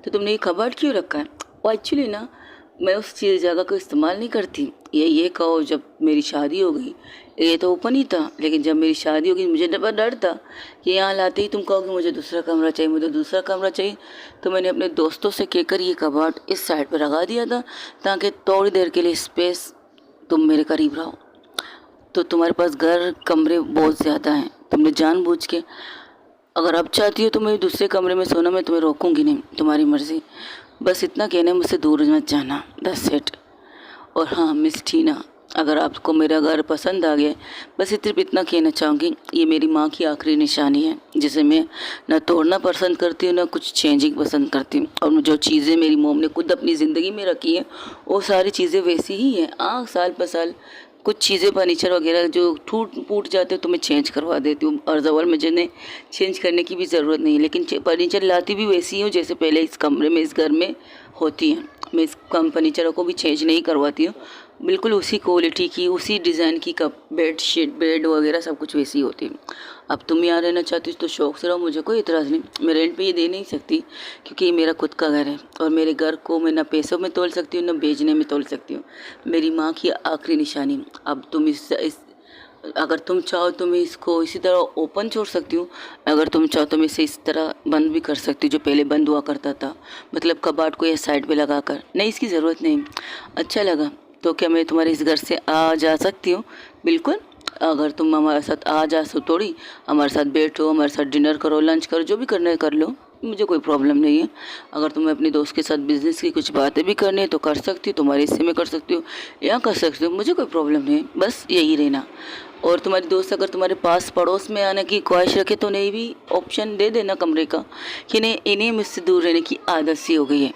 तो तुमने ये कबाड़ क्यों रखा है? वो एक्चुअली ना मैं उस चीज़ जगह को इस्तेमाल नहीं करती। ये कहो जब मेरी शादी हो गई, ये तो ओपन ही था, लेकिन जब मेरी शादी हो गई मुझे डर था कि यहाँ लाते ही तुम कहोगे मुझे दूसरा कमरा चाहिए, मुझे दूसरा कमरा चाहिए। तो मैंने अपने दोस्तों से कहकर ये कबाड़ इस साइड पर लगा दिया था, ताकि थोड़ी देर के लिए स्पेस तुम मेरे करीब रहो। तो तुम्हारे पास घर कमरे बहुत ज़्यादा हैं, तुमने जानबूझ के, अगर अब चाहती हो तो मैं दूसरे कमरे में सोना, मैं तुम्हें रोकूंगी नहीं, तुम्हारी मर्ज़ी। बस इतना कहना है, मुझसे दूर मत जाना, दैट्स इट। और हाँ मिस टीना, अगर आपको मेरा घर पसंद आ गया, बस सिर्फ इतना कहना चाहूँगी, ये मेरी माँ की आखिरी निशानी है, जिसे मैं ना तोड़ना पसंद करती हूँ ना कुछ चेंजिंग पसंद करती हूँ। और जो चीज़ें मेरी मॉम ने खुद अपनी ज़िंदगी में रखी हैं वो सारी चीज़ें वैसी ही हैं। साल पर साल कुछ चीज़ें फर्नीचर वगैरह जो टूट फूट जाते हैं तो मैं चेंज करवा देती हूँ, और ज़बर मुझे ने चेंज करने की भी ज़रूरत नहीं है। लेकिन फर्नीचर लाती भी वैसी हूँ जैसे पहले इस कमरे में इस घर में होती हैं। मैं इस फर्नीचर को भी चेंज नहीं करवाती हूँ, बिल्कुल उसी क्वालिटी की उसी डिज़ाइन की कप बेड वगैरह सब कुछ वैसी होती है। अब तुम यहाँ रहना चाहती हो तो शौक़ से रहो, मुझे कोई इतराज़ नहीं। मैं रेंट पे ये दे नहीं सकती क्योंकि ये मेरा खुद का घर है, और मेरे घर को मैं ना पैसों में तोल सकती हूँ ना बेचने में तोल सकती हूँ। मेरी माँ की आखिरी निशानी। अब तुम अगर तुम चाहो तो मैं इसको इसी तरह ओपन छोड़ सकती हूँ, अगर तुम चाहो तो मैं इसे इस तरह बंद भी कर सकती हूँ जो पहले बंद हुआ करता था, मतलब कबाड़ को ये साइड पे लगा कर। नहीं इसकी ज़रूरत नहीं। अच्छा लगा तो क्या मैं तुम्हारे इस घर से आ जा सकती हूँ? बिल्कुल, अगर तुम हमारे साथ आ जा सो थोड़ी, हमारे साथ बैठो, हमारे साथ डिनर करो, लंच करो, जो भी करना है कर लो, मुझे कोई प्रॉब्लम नहीं है। अगर तुम्हें अपने दोस्त के साथ बिज़नेस की कुछ बातें भी करनी है तो कर सकती हो, तुम्हारे हिस्से में कर सकती हो या कर सकती हो, मुझे कोई प्रॉब्लम नहीं है, बस यही रहना। और तुम्हारी दोस्त अगर तुम्हारे पास पड़ोस में आने की ख्वाहिश रखे तो उन्हें भी ऑप्शन दे देना कमरे का, कि इन्हें मुझसे दूर रहने की आदत सी हो गई है।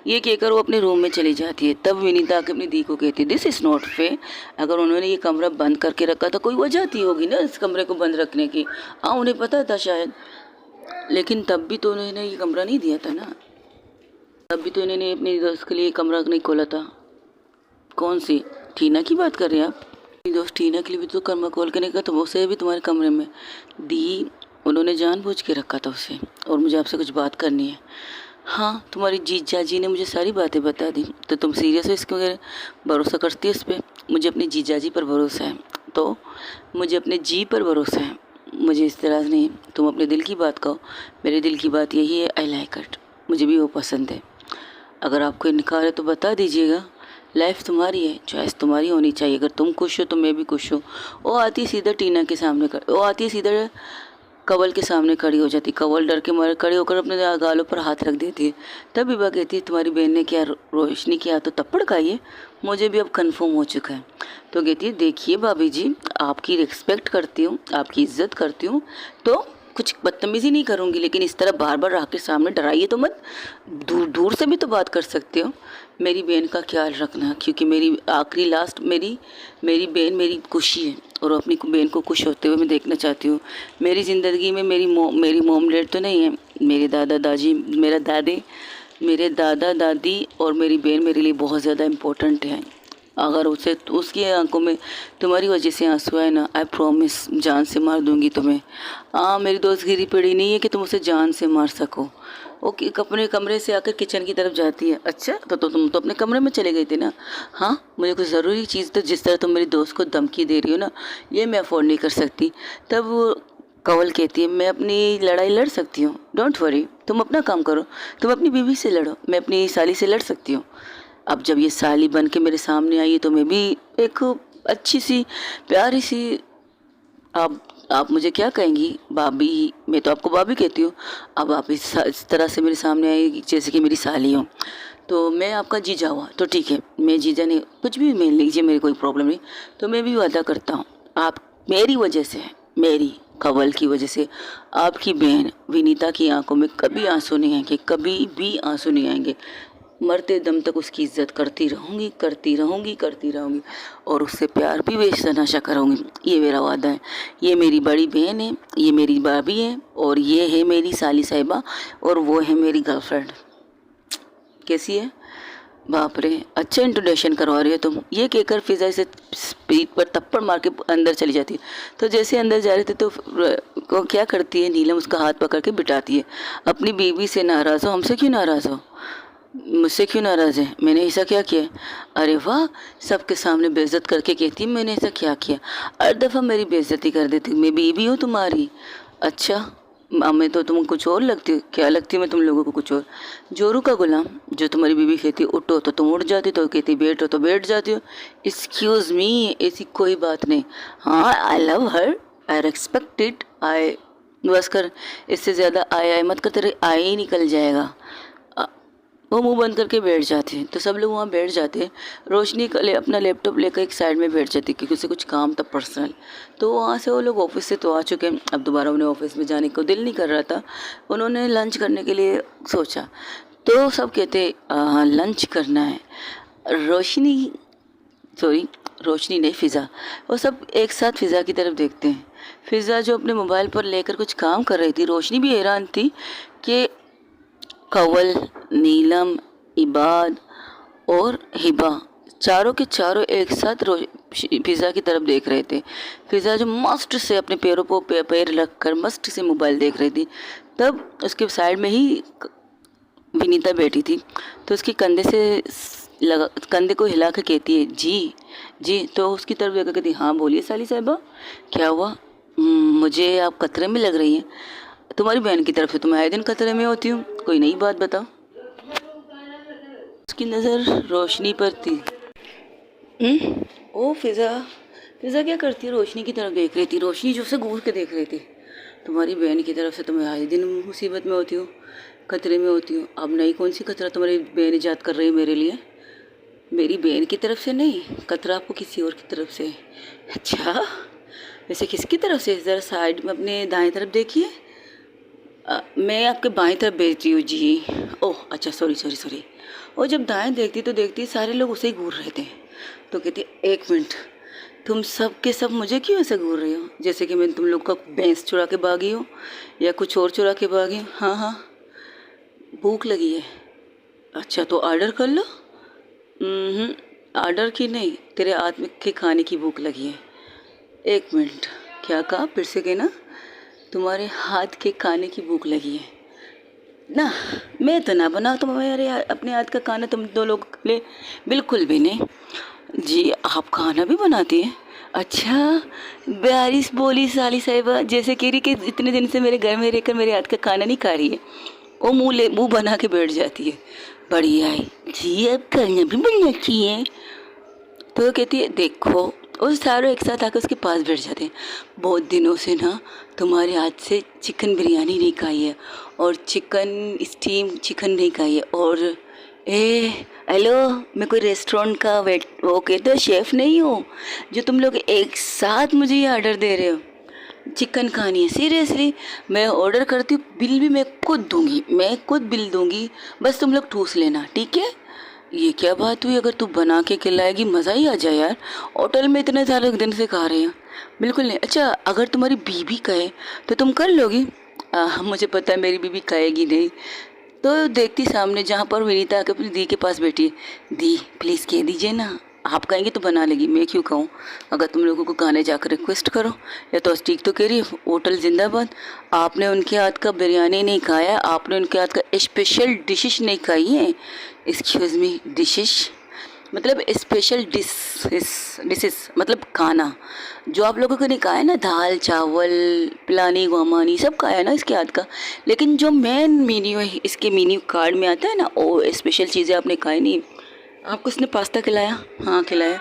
ये कहकर वो अपने रूम में चली जाती है। तब विनीता आके अपनी दी को कहती है दिस इज़ नॉट फेयर। अगर उन्होंने ये कमरा बंद करके रखा था, कोई वजह थी होगी ना इस कमरे को बंद रखने की। हाँ उन्हें पता था शायद। लेकिन तब भी तो उन्होंने ये कमरा नहीं दिया था ना, तब भी तो इन्होंने अपनी दोस्त के लिए कमरा नहीं खोला था। कौन सी टीना की बात कर रहे हैं आप? मेरी दोस्त टीना के लिए भी तो कमरा खोल के नहीं कहा, तो उसे भी तुम्हारे कमरे में दी, उन्होंने जानबूझ के रखा था उसे। और मुझे आपसे कुछ बात करनी है। हाँ, तुम्हारी जीजा जी ने मुझे सारी बातें बता दी, तो तुम सीरियस हो इसके वगैरह भरोसा करती हो इस पर? मुझे अपने जीजा जी पर भरोसा है, तो मुझे अपने जी पर भरोसा है, मुझे इस तरह से नहीं। तुम अपने दिल की बात कहो। मेरे दिल की बात यही है, आई लाइक इट, मुझे भी वो पसंद है। अगर आपको इनकार है तो बता दीजिएगा। लाइफ तुम्हारी है, चॉइस तुम्हारी होनी चाहिए। अगर तुम खुश हो तो मैं भी खुश हूँ। वो आती सीधा टीना के सामने वो आती सीधा कवल के सामने खड़ी हो जाती। कवल डर के मारे खड़ी होकर अपने गालों पर हाथ रख देती है। तब विभा कहती है तुम्हारी बहन ने क्या रोशनी किया तो थप्पड़ खाई है? मुझे भी अब कंफर्म हो चुका है। तो कहती है देखिए भाभी जी, आपकी रिस्पेक्ट करती हूँ, आपकी इज्जत करती हूँ, तो कुछ बदतमीजी नहीं करूँगी, लेकिन इस तरह बार बार आके सामने डराइए तो मत। दूर दूर से भी तो बात कर सकते हो। मेरी बहन का ख्याल रखना, क्योंकि मेरी आखिरी लास्ट मेरी बहन मेरी खुशी है, और अपनी बहन को खुश होते हुए मैं देखना चाहती हूँ। मेरी ज़िंदगी में मेरी मोम डैड तो नहीं है, मेरे दादा दादी मेरे दादा दादी और मेरी बहन मेरे लिए बहुत ज़्यादा इम्पोर्टेंट है। अगर उसे उसकी आंखों में तुम्हारी वजह से आंसू आए ना, आई प्रॉमिस जान से मार दूंगी तुम्हें। हाँ, मेरी दोस्त गिरी पड़ी नहीं है कि तुम उसे जान से मार सको। ओके, अपने कमरे से आकर किचन की तरफ जाती है। अच्छा, तो तुम तो अपने कमरे में चले गए थे ना? हाँ, मुझे कुछ ज़रूरी चीज़, तो जिस तरह तुम मेरी दोस्त को धमकी दे रही हो ना, ये मैं अफोर्ड नहीं कर सकती। तब वो कवल कहती है मैं अपनी लड़ाई लड़ सकती हूँ, डोंट वरी, तुम अपना काम करो, तुम अपनी बीवी से लड़ो, मैं अपनी साली से लड़ सकती हूँ। अब जब ये साली बन के मेरे सामने आई है तो मैं भी एक अच्छी सी प्यारी सी, आप मुझे क्या कहेंगी? भाभी, मैं तो आपको भाभी कहती हूँ। अब आप इस तरह से मेरे सामने आई जैसे कि मेरी साली हो, तो मैं आपका जीजा हुआ तो ठीक है, मैं जीजा नहीं, कुछ भी मान लीजिए, मेरी कोई प्रॉब्लम नहीं। तो मैं भी वादा करता हूँ, आप मेरी वजह से, मेरी कवल की वजह से आपकी बहन विनीता की आंखों में कभी आंसू नहीं आएंगे, कभी भी आंसू नहीं आएंगे। मरते दम तक उसकी इज्जत करती रहूँगी, करती रहूँगी, करती रहूँगी, और उससे प्यार भी बेतहाशा करूँगी। ये मेरा वादा है। ये मेरी बड़ी बहन है, ये मेरी भाभी है, और ये है मेरी साली साहिबा, और वो है मेरी गर्लफ्रेंड। कैसी है? बाप रे, अच्छा इंट्रोडक्शन करवा रही हो तुम। ये कहकर फिजा से पीठ पर थप्पड़ मार के अंदर चली जाती है। तो जैसे अंदर जा रहे थे तो को क्या करती है, नीलम उसका हाथ पकड़ के बिठाती है। अपनी बीवी से नाराज़ हो, हमसे क्यों नाराज़ हो? मुझसे क्यों नाराज़ है? मैंने ऐसा क्या किया? अरे वाह, सबके सामने बेइज्जत करके कहती है मैंने ऐसा क्या किया। हर दफ़ा मेरी बेइज्जती कर देती, मैं बीवी हूँ तुम्हारी? अच्छा, मैं तो तुम कुछ और लगती हो। क्या लगती हूँ मैं तुम लोगों को? कुछ और। जोरू का गुलाम, जो तुम्हारी बीवी कहती उठो तो तुम उठ जाती, तो कहती बैठो तो बैठ जाती हो। एक्सक्यूज़ मी, ऐसी कोई बात नहीं। हाँ, I love her, I respect it, I, बस कर, इससे ज़्यादा आई मत कर, तेरे आई ही निकल जाएगा। वो मुंह बंद करके बैठ जाते हैं। तो सब लोग वहाँ बैठ जाते हैं। रोशनी अपना लैपटॉप लेकर एक साइड में बैठ जाती है, क्योंकि उसे कुछ काम था पर्सनल। तो वहाँ से वो लोग ऑफिस से तो आ चुके हैं, अब दोबारा उन्हें ऑफिस में जाने को दिल नहीं कर रहा था। उन्होंने लंच करने के लिए सोचा, तो सब कहते हाँ लंच करना है। रोशनी नहीं, फ़िज़ा, वो सब एक साथ फ़िज़ा की तरफ देखते हैं। फ़िज़ा जो अपने मोबाइल पर लेकर कुछ काम कर रही थी। रोशनी भी हैरान थी कि कवल, नीलम, इबाद और हिबा, चारों के चारों एक साथ फ़िज़ा की तरफ देख रहे थे। फ़िज़ा जो मस्त से अपने पैरों पर पैर रख कर मस्त से मोबाइल देख रही थी। तब उसके साइड में ही विनीता बैठी थी, तो उसके कंधे को हिला के कहती है जी जी। तो उसकी तरफ देखकर कहती हाँ बोलिए साली साहिबा, क्या हुआ? मुझे आप खतरे में लग रही हैं। तुम्हारी बहन की तरफ से तो मैं आए दिन खतरे में होती हूँ, कोई नई बात बताओ। उसकी नज़र रोशनी पर थी। ओ फ़िज़ा क्या करती है? रोशनी की तरफ देख रही थी। रोशनी जो से घूर के देख रही थी। तुम्हारी बहन की तरफ से तो मैं आए दिन मुसीबत में होती हूँ, खतरे में होती हूँ। अब नई कौन सी खतरा तुम्हारी बहन ईजाद कर रही है मेरे लिए? मेरी बहन की तरफ से नहीं, खतरा आपको किसी और की तरफ से। अच्छा, वैसे किसकी तरफ से? ज़रा साइड में अपने दाएं तरफ देखिए। मैं आपके बाएं तरफ भेजती हूँ जी। ओह अच्छा, सॉरी। और जब दाएं देखती तो देखती सारे लोग उसे ही घूर रहे थे। तो कहती एक मिनट, तुम सब के सब मुझे क्यों ऐसे घूर रही हो, जैसे कि मैं तुम लोग का भैंस चुरा के भागी हूँ या कुछ और चुरा के भागी हूँ? हाँ हाँ, भूख लगी है। अच्छा तो ऑर्डर कर लो। ऑर्डर की नहीं, तेरे हाथ में के खाने की भूख लगी है। एक मिनट, क्या कहा, फिर से कहना। तुम्हारे हाथ के खाने की भूख लगी है ना? मैं तो ना बनाओ तुम्हारे अपने हाथ का खाना तुम दो लोग के लिए, बिल्कुल भी नहीं। जी आप खाना भी बनाती हैं? अच्छा, बयालीस बोली साली साहिबा जैसे कह रही कि इतने दिन से मेरे घर में रहकर मेरे हाथ का खाना नहीं खा रही है। वो मुंह बना के बैठ जाती है। बढ़िया है जी, अब खाना भी बनाती है। तो कहती है देखो, और सारे एक साथ आकर उसके पास बैठ जाते हैं। बहुत दिनों से ना तुम्हारे हाथ से चिकन बिरयानी नहीं खाई है, और चिकन स्टीम चिकन नहीं खाई है। और ए हेलो, मैं कोई रेस्टोरेंट का वेट वो कहते हो शेफ़ नहीं हूँ जो तुम लोग एक साथ मुझे ये ऑर्डर दे रहे हो। चिकन खानी है सीरियसली? मैं ऑर्डर करती हूँ, बिल भी मैं खुद दूंगी, मैं खुद बिल दूंगी, बस तुम लोग ठूस लेना, ठीक है? ये क्या बात हुई, अगर तू बना के खिलाएगी मज़ा ही आ जाए यार। होटल में इतने सारे दिन से खा रहे हैं। बिल्कुल नहीं। अच्छा अगर तुम्हारी बीबी कहे तो तुम कर लोगी? मुझे पता है मेरी बीबी कहेगी नहीं। तो देखती सामने जहाँ पर विनीता आके अपनी दी के पास बैठी है, दी प्लीज़ कह दीजिए ना, आप कहेंगे तो बना लेगी, मैं क्यों कहूँ। अगर तुम लोगों को गाने जाकर रिक्वेस्ट करो। या तो ठीक तो कह रही है, होटल जिंदाबाद। आपने उनके हाथ का बिरयानी नहीं खाया, आपने उनके हाथ का स्पेशल डिशेस नहीं खाई है। एक्सक्यूज़ मी, डिशेस मतलब स्पेशल डिशेस मतलब खाना जो आप लोगों को नहीं खाया ना, दाल चावल पिलानी गुमानी सब खाया ना इसके हाथ का। लेकिन जो मेन मेन्यू है इसके मेन्यू कार्ड में आता है ना, वो स्पेशल चीज़ें आपने खाई नहीं। आपको इसने पास्ता खिलाया? हाँ खिलाया।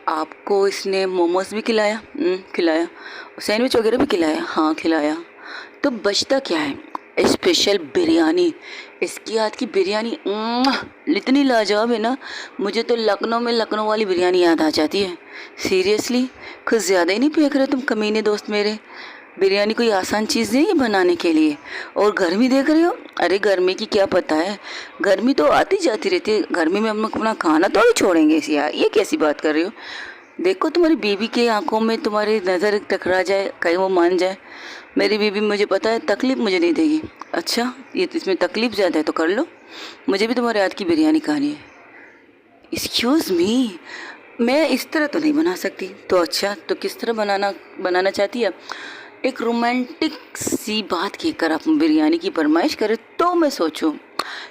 आपको इसने मोमोज भी खिलाया? खिलाया। सैंडविच वगैरह भी खिलाया? हाँ खिलाया। तो बचता क्या है? स्पेशल बिरयानी। इसकी हाथ की बिरयानी इतनी लाजवाब है ना, मुझे तो लखनऊ में लखनऊ वाली बिरयानी याद आ जाती है। सीरियसली कुछ ज़्यादा ही नहीं फेंक रहे तुम कमीने दोस्त मेरे। बिरयानी कोई आसान चीज़ नहीं है बनाने के लिए। और गर्मी देख रहे हो? अरे गर्मी की क्या पता है, गर्मी तो आती जाती रहती है। गर्मी में हम अपना खाना तो ही छोड़ेंगे इसी यार, ये कैसी बात कर रही हो? देखो तुम्हारी बीबी के आंखों में तुम्हारी नज़र टकरा जाए, कहीं वो मान जाए। मेरी बीबी मुझे पता है तकलीफ़ मुझे नहीं देगी। अच्छा ये इसमें तकलीफ़ ज़्यादा है तो कर लो, मुझे भी तुम्हारे हाथ की बिरयानी खानी है। एक्सक्यूज़ मी, मैं इस तरह तो नहीं बना सकती। तो अच्छा तो किस तरह बनाना चाहती है? एक रोमांटिक सी बात कहकर आप बिरयानी की फरमाइश करें तो मैं सोचूं।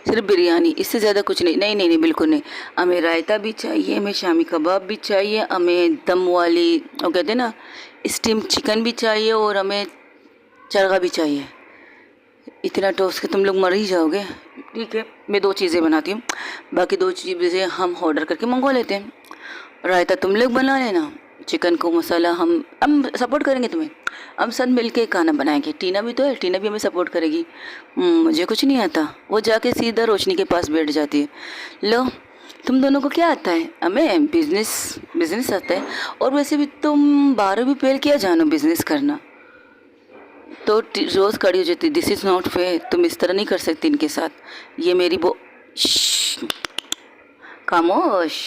सिर्फ बिरयानी, इससे ज़्यादा कुछ नहीं? नहीं नहीं नहीं बिल्कुल नहीं। हमें रायता भी चाहिए, हमें शामी कबाब भी चाहिए, हमें दम वाली वो कहते हैं ना स्टीम चिकन भी चाहिए, और हमें चरगा भी चाहिए। इतना टोस्ट के तुम लोग मर ही जाओगे। ठीक है मैं दो चीज़ें बनाती हूँ, बाकी दो चीज़ें हम ऑर्डर करके मंगवा लेते हैं। रायता तुम लोग बना लेना, चिकन को मसाला हम सपोर्ट करेंगे तुम्हें। हम सब मिलके खाना बनाएंगे। टीना भी तो है, टीना भी हमें सपोर्ट करेगी। मुझे कुछ नहीं आता। वो जाके सीधा रोशनी के पास बैठ जाती है। लो तुम दोनों को क्या आता है? हमें बिजनेस आता है। और वैसे भी तुम 12वीं फेल किया जानो बिजनेस करना, तो रोज़ खड़ी हो जाती। दिस इज़ नॉट फेयर, तुम इस तरह नहीं कर सकती इनके साथ। ये मेरी खामोश,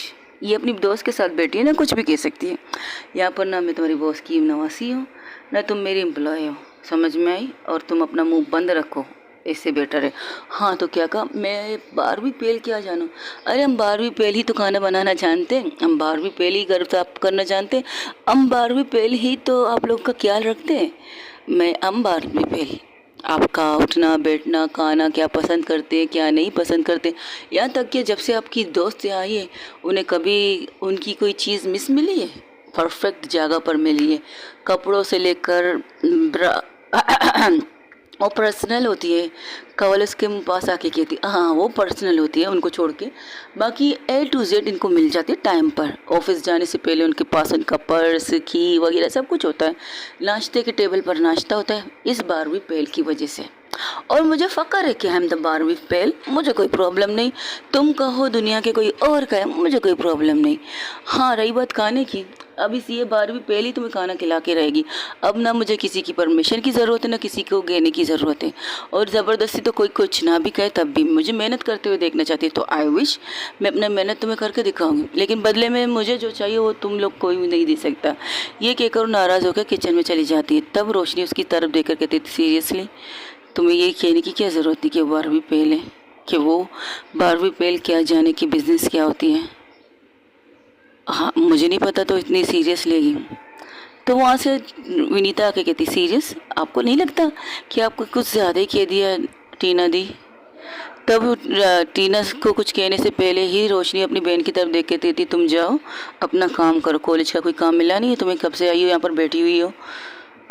ये अपनी दोस्त के साथ बैठी है ना, कुछ भी कह सकती है। यहाँ पर ना मैं तुम्हारी बॉस की नवासी हूँ ना तुम मेरी एम्प्लॉय हो, समझ में आई? और तुम अपना मुंह बंद रखो, इससे बेटर है। हाँ तो क्या कहा? मैं 12वीं फेल क्या जानूँ? अरे हम 12वीं फेल ही तो खाना बनाना जानते हैं, हम 12वीं फेल ही घर साफ करना जानते हैं, हम 12वीं फेल ही तो आप लोग का ख्याल रखते हैं। हम 12वीं फेल आपका उठना बैठना खाना क्या पसंद करते हैं क्या नहीं पसंद करते, यहाँ तक कि जब से आपकी दोस्त आई है उन्हें कभी उनकी कोई चीज़ मिस मिली है? परफेक्ट जगह पर मिली है, कपड़ों से लेकर वो पर्सनल होती है। कवल उसके पास आके कहती हाँ वो पर्सनल होती है उनको छोड़ के, बाकी A to Z इनको मिल जाती है टाइम पर। ऑफिस जाने से पहले उनके पास उनका पर्स की वगैरह सब कुछ होता है। नाश्ते के टेबल पर नाश्ता होता है, इस 12वीं फेल की वजह से। और मुझे फ़ख्र है कि हम 12वीं फेल, मुझे कोई प्रॉब्लम नहीं। तुम कहो दुनिया के कोई और कहे, मुझे कोई प्रॉब्लम नहीं। हाँ रही बात खाने की, अब इस ये 12वीं फेल ही तुम्हें खाना खिला के रहेगी। अब ना मुझे किसी की परमिशन की ज़रूरत है, ना किसी को कहने की ज़रूरत है। और ज़बरदस्ती तो कोई कुछ ना भी कहे तब भी मुझे मेहनत करते हुए देखना चाहती है, तो आई विश मैं अपना मेहनत तुम्हें करके दिखाऊंगी, लेकिन बदले में मुझे जो चाहिए वो तुम लोग कोई भी नहीं दे सकता। ये कहकर नाराज़ होकर किचन में चली जाती है। तब रोशनी उसकी तरफ देखकर कहती थी, सीरियसली तुम्हें ये कहने की क्या ज़रूरत थी कि वो 12वीं फेल है, कि वो 12वीं फेल क्या जाने कि बिज़नेस क्या होती है। हाँ मुझे नहीं पता, तो इतनी सीरियस लेगी। तो वहाँ से विनीता आके कहती, सीरियस आपको नहीं लगता कि आपको कुछ ज़्यादा ही कह दिया टीना दी। तब टीना को कुछ कहने से पहले ही रोशनी अपनी बहन की तरफ देख के कहती, तुम जाओ अपना काम करो, कॉलेज का कोई काम मिला नहीं है तुम्हें, कब से आई हो यहाँ पर बैठी हुई हो।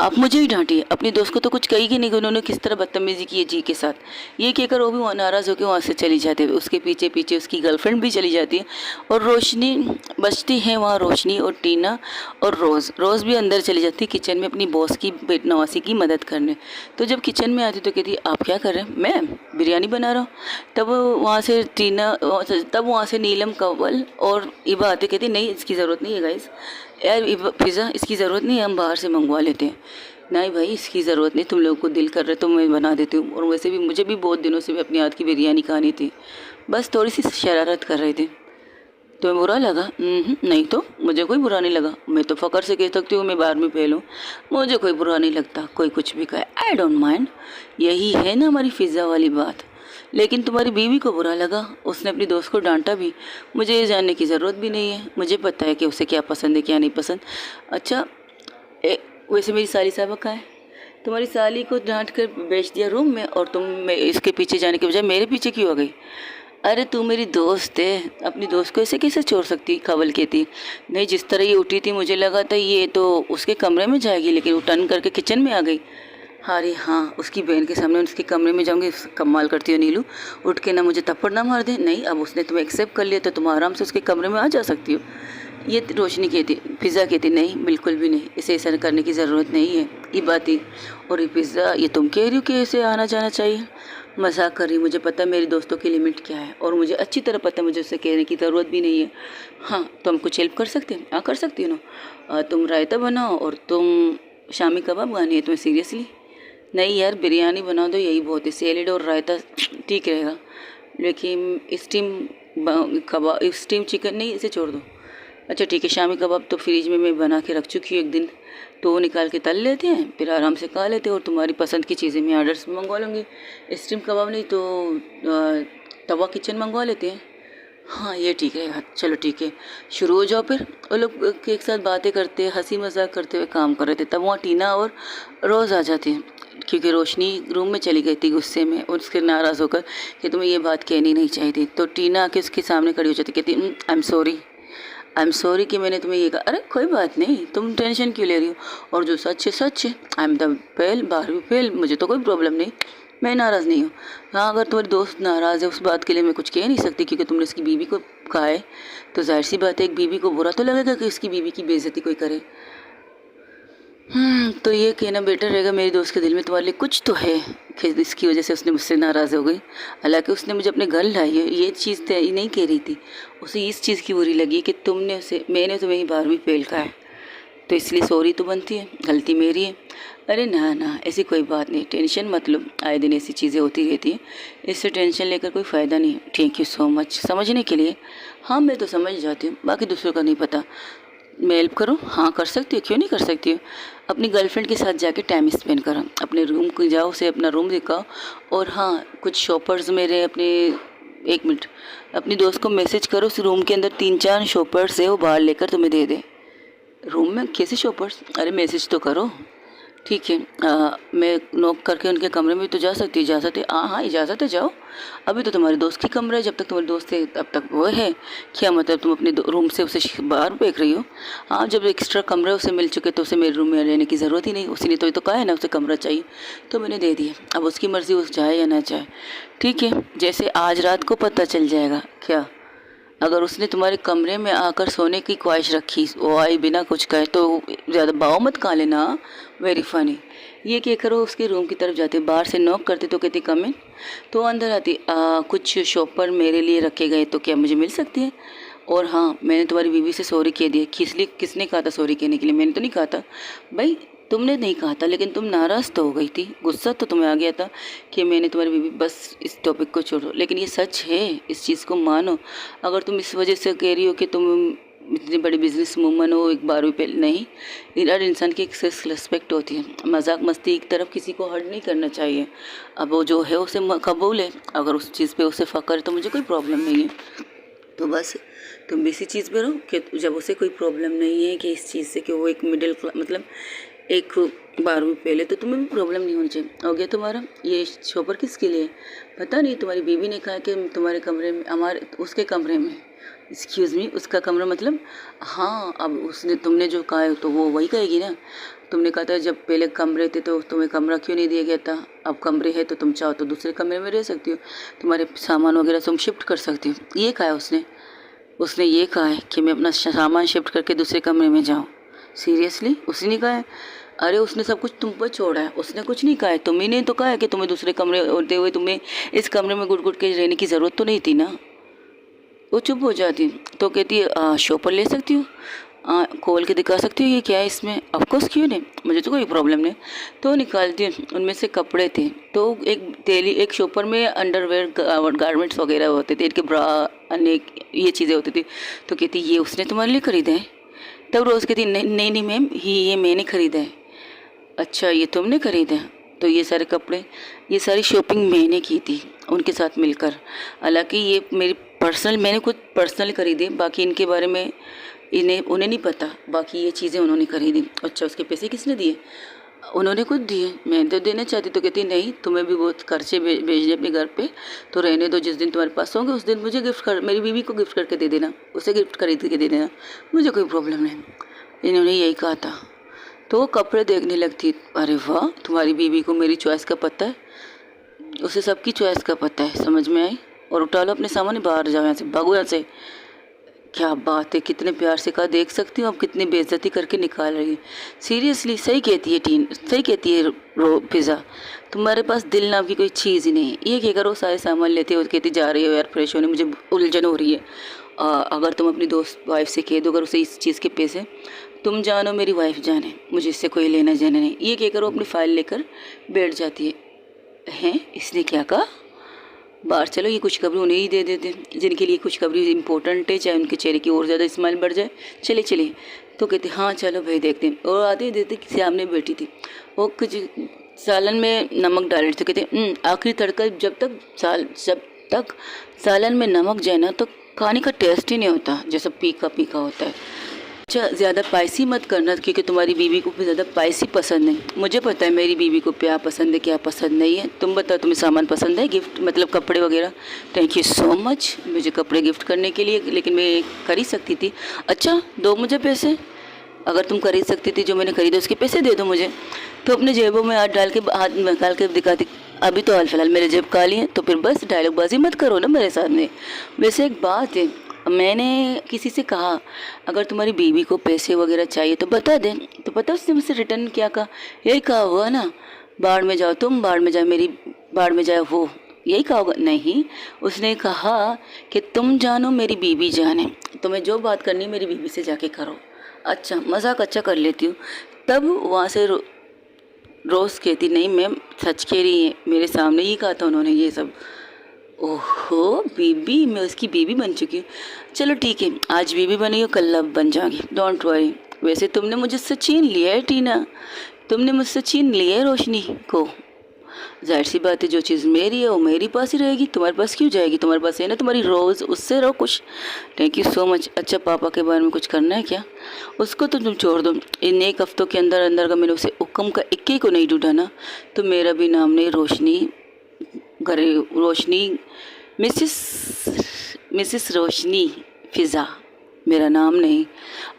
आप मुझे ही डांटिए, अपनी दोस्त को तो कुछ कही नहीं कि उन्होंने किस तरह बदतमीजी की है जी के साथ। ये कहकर वो भी नाराज़ होकर वहाँ से चली जाती है। उसके पीछे पीछे उसकी गर्लफ्रेंड भी चली जाती है और रोशनी बचती है वहाँ, रोशनी और टीना और रोज़ भी अंदर चली जाती है किचन में अपनी बॉस की पेट नवासी की मदद करने। तो जब किचन में आती तो कहती, आप क्या कर रहे हैं? मैं बिरयानी बना रहा हूँ। तब वहाँ से नीलम, कंवल और इबा आते, कहती नहीं इसकी ज़रूरत नहीं है गाइस, यार पिज़्ज़ा इसकी ज़रूरत नहीं है, हम बाहर से मंगवा लेते हैं। नहीं भाई इसकी ज़रूरत नहीं, तुम लोगों को दिल कर रहे तो मैं बना देती हूँ। और वैसे भी मुझे भी बहुत दिनों से भी अपनी हाथ की बिरयानी खानी थी, बस थोड़ी सी शरारत कर रहे थे। तुम्हें बुरा लगा? नहीं तो मुझे कोई बुरा नहीं लगा, मैं तो फ़ख्र से कह सकती हूँ मैं 12वीं फेल हूँ, मुझे कोई बुरा नहीं लगता, कोई कुछ भी कहे आई डोंट माइंड। यही है ना हमारी फ़िज़्ज़ा वाली बात। लेकिन तुम्हारी बीवी को बुरा लगा, उसने अपनी दोस्त को डांटा भी। मुझे ये जानने की ज़रूरत भी नहीं है, मुझे पता है कि उसे क्या पसंद है क्या नहीं पसंद। अच्छा वैसे मेरी साली साहबा कहाँ है? तुम्हारी साली को डांट कर बेच दिया रूम में, और तुम इसके पीछे जाने के बजाय मेरे पीछे क्यों आ गई? अरे तू मेरी दोस्त है, अपनी दोस्त को ऐसे कैसे छोड़ सकती? खबल कहती, नहीं जिस तरह ये उठी थी मुझे लगा था ये तो उसके कमरे में जाएगी, लेकिन वो टर्न करके किचन में आ गई। अरे हाँ उसकी बहन के सामने उसके कमरे में जाऊंगी, कमाल करती हो नीलू, उठ के ना मुझे थप्पड़ ना मार दे। नहीं अब उसने तुम्हें एक्सेप्ट कर लिया तो तुम आराम से उसके कमरे में आ जा सकती हो। ये रोशनी कहती, पिज़्ज़ा कहती, नहीं बिल्कुल भी नहीं, इसे ऐसा करने की ज़रूरत नहीं है। ये बात ही, और ये पिज़्ज़ा ये तुम कह रही हो कि इसे आना जाना चाहिए? मजाक कर रही, मुझे पता है मेरी दोस्तों की लिमिट क्या है, और मुझे अच्छी तरह पता है मुझे उससे कहने की ज़रूरत भी नहीं है। हाँ तो हम कुछ हेल्प कर सकते हैं? हाँ कर सकती हो ना, तुम रायता बनाओ और तुम शामी कबाब खानी है तुम्हें? सीरियसली? नहीं यार बिरयानी बना दो, यही बहुत है, सैलेड और रायता ठीक रहेगा, लेकिन स्टीम चिकन नहीं, इसे छोड़ दो। अच्छा ठीक है, शामी कबाब तो फ्रिज में मैं बना के रख चुकी हूँ एक दिन, तो वो निकाल के तल लेते हैं, फिर आराम से खा लेते हैं, और तुम्हारी पसंद की चीज़ें मैं ऑर्डर्स में मंगवा लूँगी। स्टीम कबाब नहीं तो तवा किचन मंगवा लेते हैं। हाँ ये ठीक रहेगा, चलो ठीक है शुरू हो जाओ। फिर वो लोग एक साथ बातें करते हंसी मजाक करते हुए काम कर रहे थे, तब वहाँ टीना और रोज़ आ जाती है, क्योंकि रोशनी रूम में चली गई थी गुस्से में और उसके नाराज़ होकर कि तुम्हें ये बात कहनी नहीं चाहिए थी। तो टीना आके उसके सामने खड़ी हो जाती, कहती आई एम सॉरी कि मैंने तुम्हें ये कहा। अरे कोई बात नहीं, तुम टेंशन क्यों ले रही हो, और जो सच है सच है, आई एम द फेल 12वीं फेल, मुझे तो कोई प्रॉब्लम नहीं, मैं नाराज़ नहीं हूँ। हाँ अगर तुम्हारी दोस्त नाराज़ है उस बात के लिए मैं कुछ कह नहीं सकती, क्योंकि तुमने इसकी बीवी को कहा है, तो जाहिर सी बात है एक बीवी को बुरा तो लगेगा कि इसकी बीवी की बेइज्जती कोई करे। तो ये कहना बेटर रहेगा मेरी दोस्त के दिल में तुम्हारे लिए कुछ तो है कि इसकी वजह से उसने मुझसे नाराज़ हो गई। हालांकि उसने मुझे अपने घर लाई है, ये चीज़ तय नहीं कह रही थी, उसे इस चीज़ की बुरी लगी कि मैंने तुम्हें ही 12वीं फेल कहा है, तो इसलिए सॉरी तो बनती है, गलती मेरी है। अरे ना ना ऐसी कोई बात नहीं, टेंशन मत लो, आए दिन ऐसी चीज़ें होती रहती हैं, इससे टेंशन लेकर कोई फ़ायदा नहीं। थैंक यू सो मच समझने के लिए। हाँ मैं तो समझ जाती हूँ, बाकी दूसरों का नहीं पता। मैं हेल्प करूँ? हाँ कर सकती हो, क्यों नहीं कर सकती हो। अपनी गर्लफ्रेंड के साथ जाके टाइम स्पेंड करो, अपने रूम को जाओ, उसे अपना रूम दिखाओ, और हाँ कुछ शॉपर्स मेरे अपने, एक मिनट, अपनी दोस्त को मैसेज करो उस रूम के अंदर 3-4 शॉपर्स है वो बाहर लेकर तुम्हें दे दे। रूम में कैसे शॉपर्स? अरे मैसेज तो करो। ठीक है मैं नॉक करके उनके कमरे में तो जा सकती, इजाज़त है? हाँ इजाज़त है, जाओ। अभी तो तुम्हारी दोस्त की कमरा है, जब तक तुम्हारी दोस्त है तब तक वो है। क्या मतलब तुम अपने रूम से उसे बाहर फेंक रही हो? हाँ जब एक्स्ट्रा कमरा उसे मिल चुके तो उसे मेरे रूम में रहने की ज़रूरत ही नहीं, उसी ने तो ये तो कहा है ना उसे कमरा चाहिए, तो मैंने दे दिया। अब उसकी मर्ज़ी वो चाहे या ना चाहे। ठीक है जैसे आज रात को पता चल जाएगा क्या, अगर उसने तुम्हारे कमरे में आकर सोने की ख्वाहिश रखी, वो आई बिना कुछ कहे, तो ज़्यादा भाव मत खा लेना। Very funny. ये क्या करो, उसके रूम की तरफ जाते, बाहर से नॉक करते तो कहती कम इन, तो अंदर आती, कुछ शॉपर मेरे लिए रखे गए तो क्या मुझे मिल सकती है? और हाँ, मैंने तुम्हारी बीवी से सॉरी कह दिया। किसने कहा था सॉरी कहने के लिए? मैंने तो नहीं कहा था भाई, तुमने नहीं कहा था, लेकिन तुम नाराज़ तो हो गई थी, गुस्सा तो तुम्हें आ गया था कि मैंने तुम्हारी बीवी, बस इस टॉपिक को छोड़ो। लेकिन ये सच है, इस चीज़ को मानो। अगर तुम इस वजह से कह रही हो कि तुम इतनी बड़ी बिजनेस वूमन हो, एक 12वीं पे नहीं, हर इंसान की एक सेल्फ रिस्पेक्ट होती है। मजाक मस्ती एक तरफ किसी को हर्ट नहीं करना चाहिए। अब वो जो है उसे कबूल है, अगर उस चीज़ पे उसे फ़ख्र है तो मुझे कोई प्रॉब्लम नहीं है। तो बस तुम भी इसी चीज़ पे रहो कि जब उसे कोई प्रॉब्लम नहीं है कि इस चीज़ से कि वो एक मिडिल मतलब एक 12वीं पहले, तो तुम्हें भी प्रॉब्लम नहीं होनी चाहिए। हो गया तुम्हारा। ये शॉपर किसके लिए? पता नहीं, तुम्हारी बीवी ने कहा कि तुम्हारे कमरे में, हमारे उसके कमरे में, एक्सक्यूज़ मी, उसका कमरा मतलब, हाँ अब उसने, तुमने जो कहा है तो वो वही कहेगी ना। तुमने कहा था जब पहले कमरे थे तो तुम्हें कमरा क्यों नहीं दिया गया था, अब कमरे है तो तुम चाहो तो दूसरे कमरे में रह सकती हो, तुम्हारे सामान वगैरह तुम शिफ्ट कर सकती हो। ये कहा है उसने? उसने ये कहा है कि मैं अपना सामान शिफ्ट करके दूसरे कमरे में जाऊँ? सीरियसली उसने नहीं कहा है? अरे उसने सब कुछ तुम पर छोड़ा है, उसने कुछ नहीं कहा है। तुम्ही ने तो कहा है कि तुम्हें दूसरे कमरे होते हुए तुम्हें इस कमरे में घुट घुट के रहने की ज़रूरत तो नहीं थी ना। वो चुप हो जाती, तो कहती है शो पर ले सकती हो, खोल के दिखा सकती हो ये क्या है इसमें? ऑफकोर्स क्यों नहीं, मुझे तो कोई प्रॉब्लम नहीं। तो निकालती है, उनमें से कपड़े थे, तो एक शॉपर में अंडरवेयर गारमेंट्स वगैरह होते थे, इनके ब्रा अनेक ये चीज़ें होती थी। तो कहती ये उसने तुम्हारे लिए खरीदे हैं? तब रोज़ कहती नहीं नहीं नहीं मैम, ये मैंने खरीदा है। अच्छा ये तुमने खरीदा है? तो ये सारे कपड़े, ये सारी शॉपिंग मैंने की थी उनके साथ मिलकर। हालांकि ये मेरी पर्सनल, मैंने खुद पर्सनली खरीदी, बाकी इनके बारे में उन्हें नहीं पता। बाकी ये चीज़ें उन्होंने खरीदी। अच्छा उसके पैसे किसने दिए? उन्होंने खुद दिए। मैं तो देना चाहती, तो कहती नहीं, तुम्हें भी बहुत खर्चे भेज दे अपने घर पे, तो रहने दो, जिस दिन तुम्हारे पास होंगे उस दिन मुझे मेरी बीवी को गिफ्ट करके दे देना, उसे गिफ्ट खरीद के दे देना, मुझे कोई प्रॉब्लम नहीं। इन्होंने यही कहा था। तो वो कपड़े देखने लगती। अरे वाह, तुम्हारी बीवी को मेरी चॉइस का पता है, उसे सबकी चॉइस का पता है, समझ में आई? और उठा लो अपने सामान, बाहर जाओ यहाँ से, भागो यहाँ से। क्या बात है, कितने प्यार से कहा, देख सकती हूँ अब कितनी बेइज्जती करके निकाल रही है। सीरियसली सही कहती है सही कहती है फिज़ा, तुम्हारे पास दिल नाम की कोई चीज़ ही नहीं है। ये क्या करो, सारे सामान लेते हो, कहती जा रही हो यार, फ्रेश होने मुझे उलझन हो रही है। अगर तुम अपनी दोस्त वाइफ से कह दो, अगर उसे इस चीज़ के पैसे, तुम जानो मेरी वाइफ जाने, मुझे इससे कोई लेना देना नहीं। ये क्या करो, अपनी फ़ाइल लेकर बैठ जाती है। हैं इसने क्या कहा? बाहर चलो, ये खुशखबरी उन्हें ही दे देते जिनके लिए खुशखबरी इंपॉर्टेंट है, चाहे उनके चेहरे की और ज़्यादा स्माइल बढ़ जाए। चले चलिए, तो कहते हाँ चलो भाई देखते हैं। और आते देते सामने बैठी थी, वो कुछ सालन में नमक डाल रहे थे। कहते आखिरी तड़का, जब तक सालन में नमक जाए ना तो खाने का टेस्ट ही नहीं होता, जैसा पीका पीका होता है। अच्छा ज़्यादा स्पाइसी मत करना, क्योंकि तुम्हारी बीवी को भी ज़्यादा स्पाइसी पसंद नहीं। मुझे पता है मेरी बीवी को क्या पसंद है क्या पसंद नहीं है। तुम बताओ, तुम्हें सामान पसंद है, गिफ्ट मतलब कपड़े वगैरह? थैंक यू सो मच मुझे कपड़े गिफ्ट करने के लिए, लेकिन मैं खरीद सकती थी। अच्छा दो मुझे पैसे, अगर तुम खरीद सकती थी जो मैंने खरीदे उसके पैसे दे दो मुझे। तो अपने जेबों में हाथ निकाल के दिखाती। अभी तो हाल फिलहाल मेरे जेब खाली है, तो फिर बस डायलॉगबाजी मत करो ना मेरे सामने। वैसे एक बात है, मैंने किसी से कहा अगर तुम्हारी बीवी को पैसे वगैरह चाहिए तो बता दे, तो पता उसने मुझसे रिटर्न क्या कहा? यही कहा हुआ ना, बाढ़ में जाओ तुम, बाढ़ में जाए मेरी, बाढ़ में जाए वो, यही कहा होगा? नहीं, उसने कहा कि तुम जानो मेरी बीवी जाने, तुम्हें जो बात करनी है मेरी बीवी से जाके करो। अच्छा मजाक अच्छा कर लेती हूँ। तब वहाँ से रोज़ कहती नहीं मैम सच कह रही है, मेरे सामने ही कहा था उन्होंने ये सब। ओहो बीबी, मैं उसकी बीबी बन चुकी हूँ। चलो ठीक है, आज बीबी बनी हो, कल लव बन जाऊंगी, डोंट वरी। वैसे तुमने मुझसे छीन लिया है टीना, तुमने मुझसे छीन लिया है रोशनी को। जाहिर सी बात है, जो चीज़ मेरी है वो मेरी पास ही रहेगी, तुम्हारे पास क्यों जाएगी? तुम्हारे पास है ना तुम्हारी रोज़, उससे रहो खुश। Thank you so much. अच्छा पापा के बारे में कुछ करना है क्या? उसको तो तुम छोड़ दो, इन एक हफ्तों के अंदर अंदर का मैंने उसे हुक्म का इक्के को नहीं ढूंढा ना, तो मेरा भी नाम नहीं रोशनी, घरे रोशनी, मिसिस रोशनी फ़िज़ा मेरा नाम नहीं।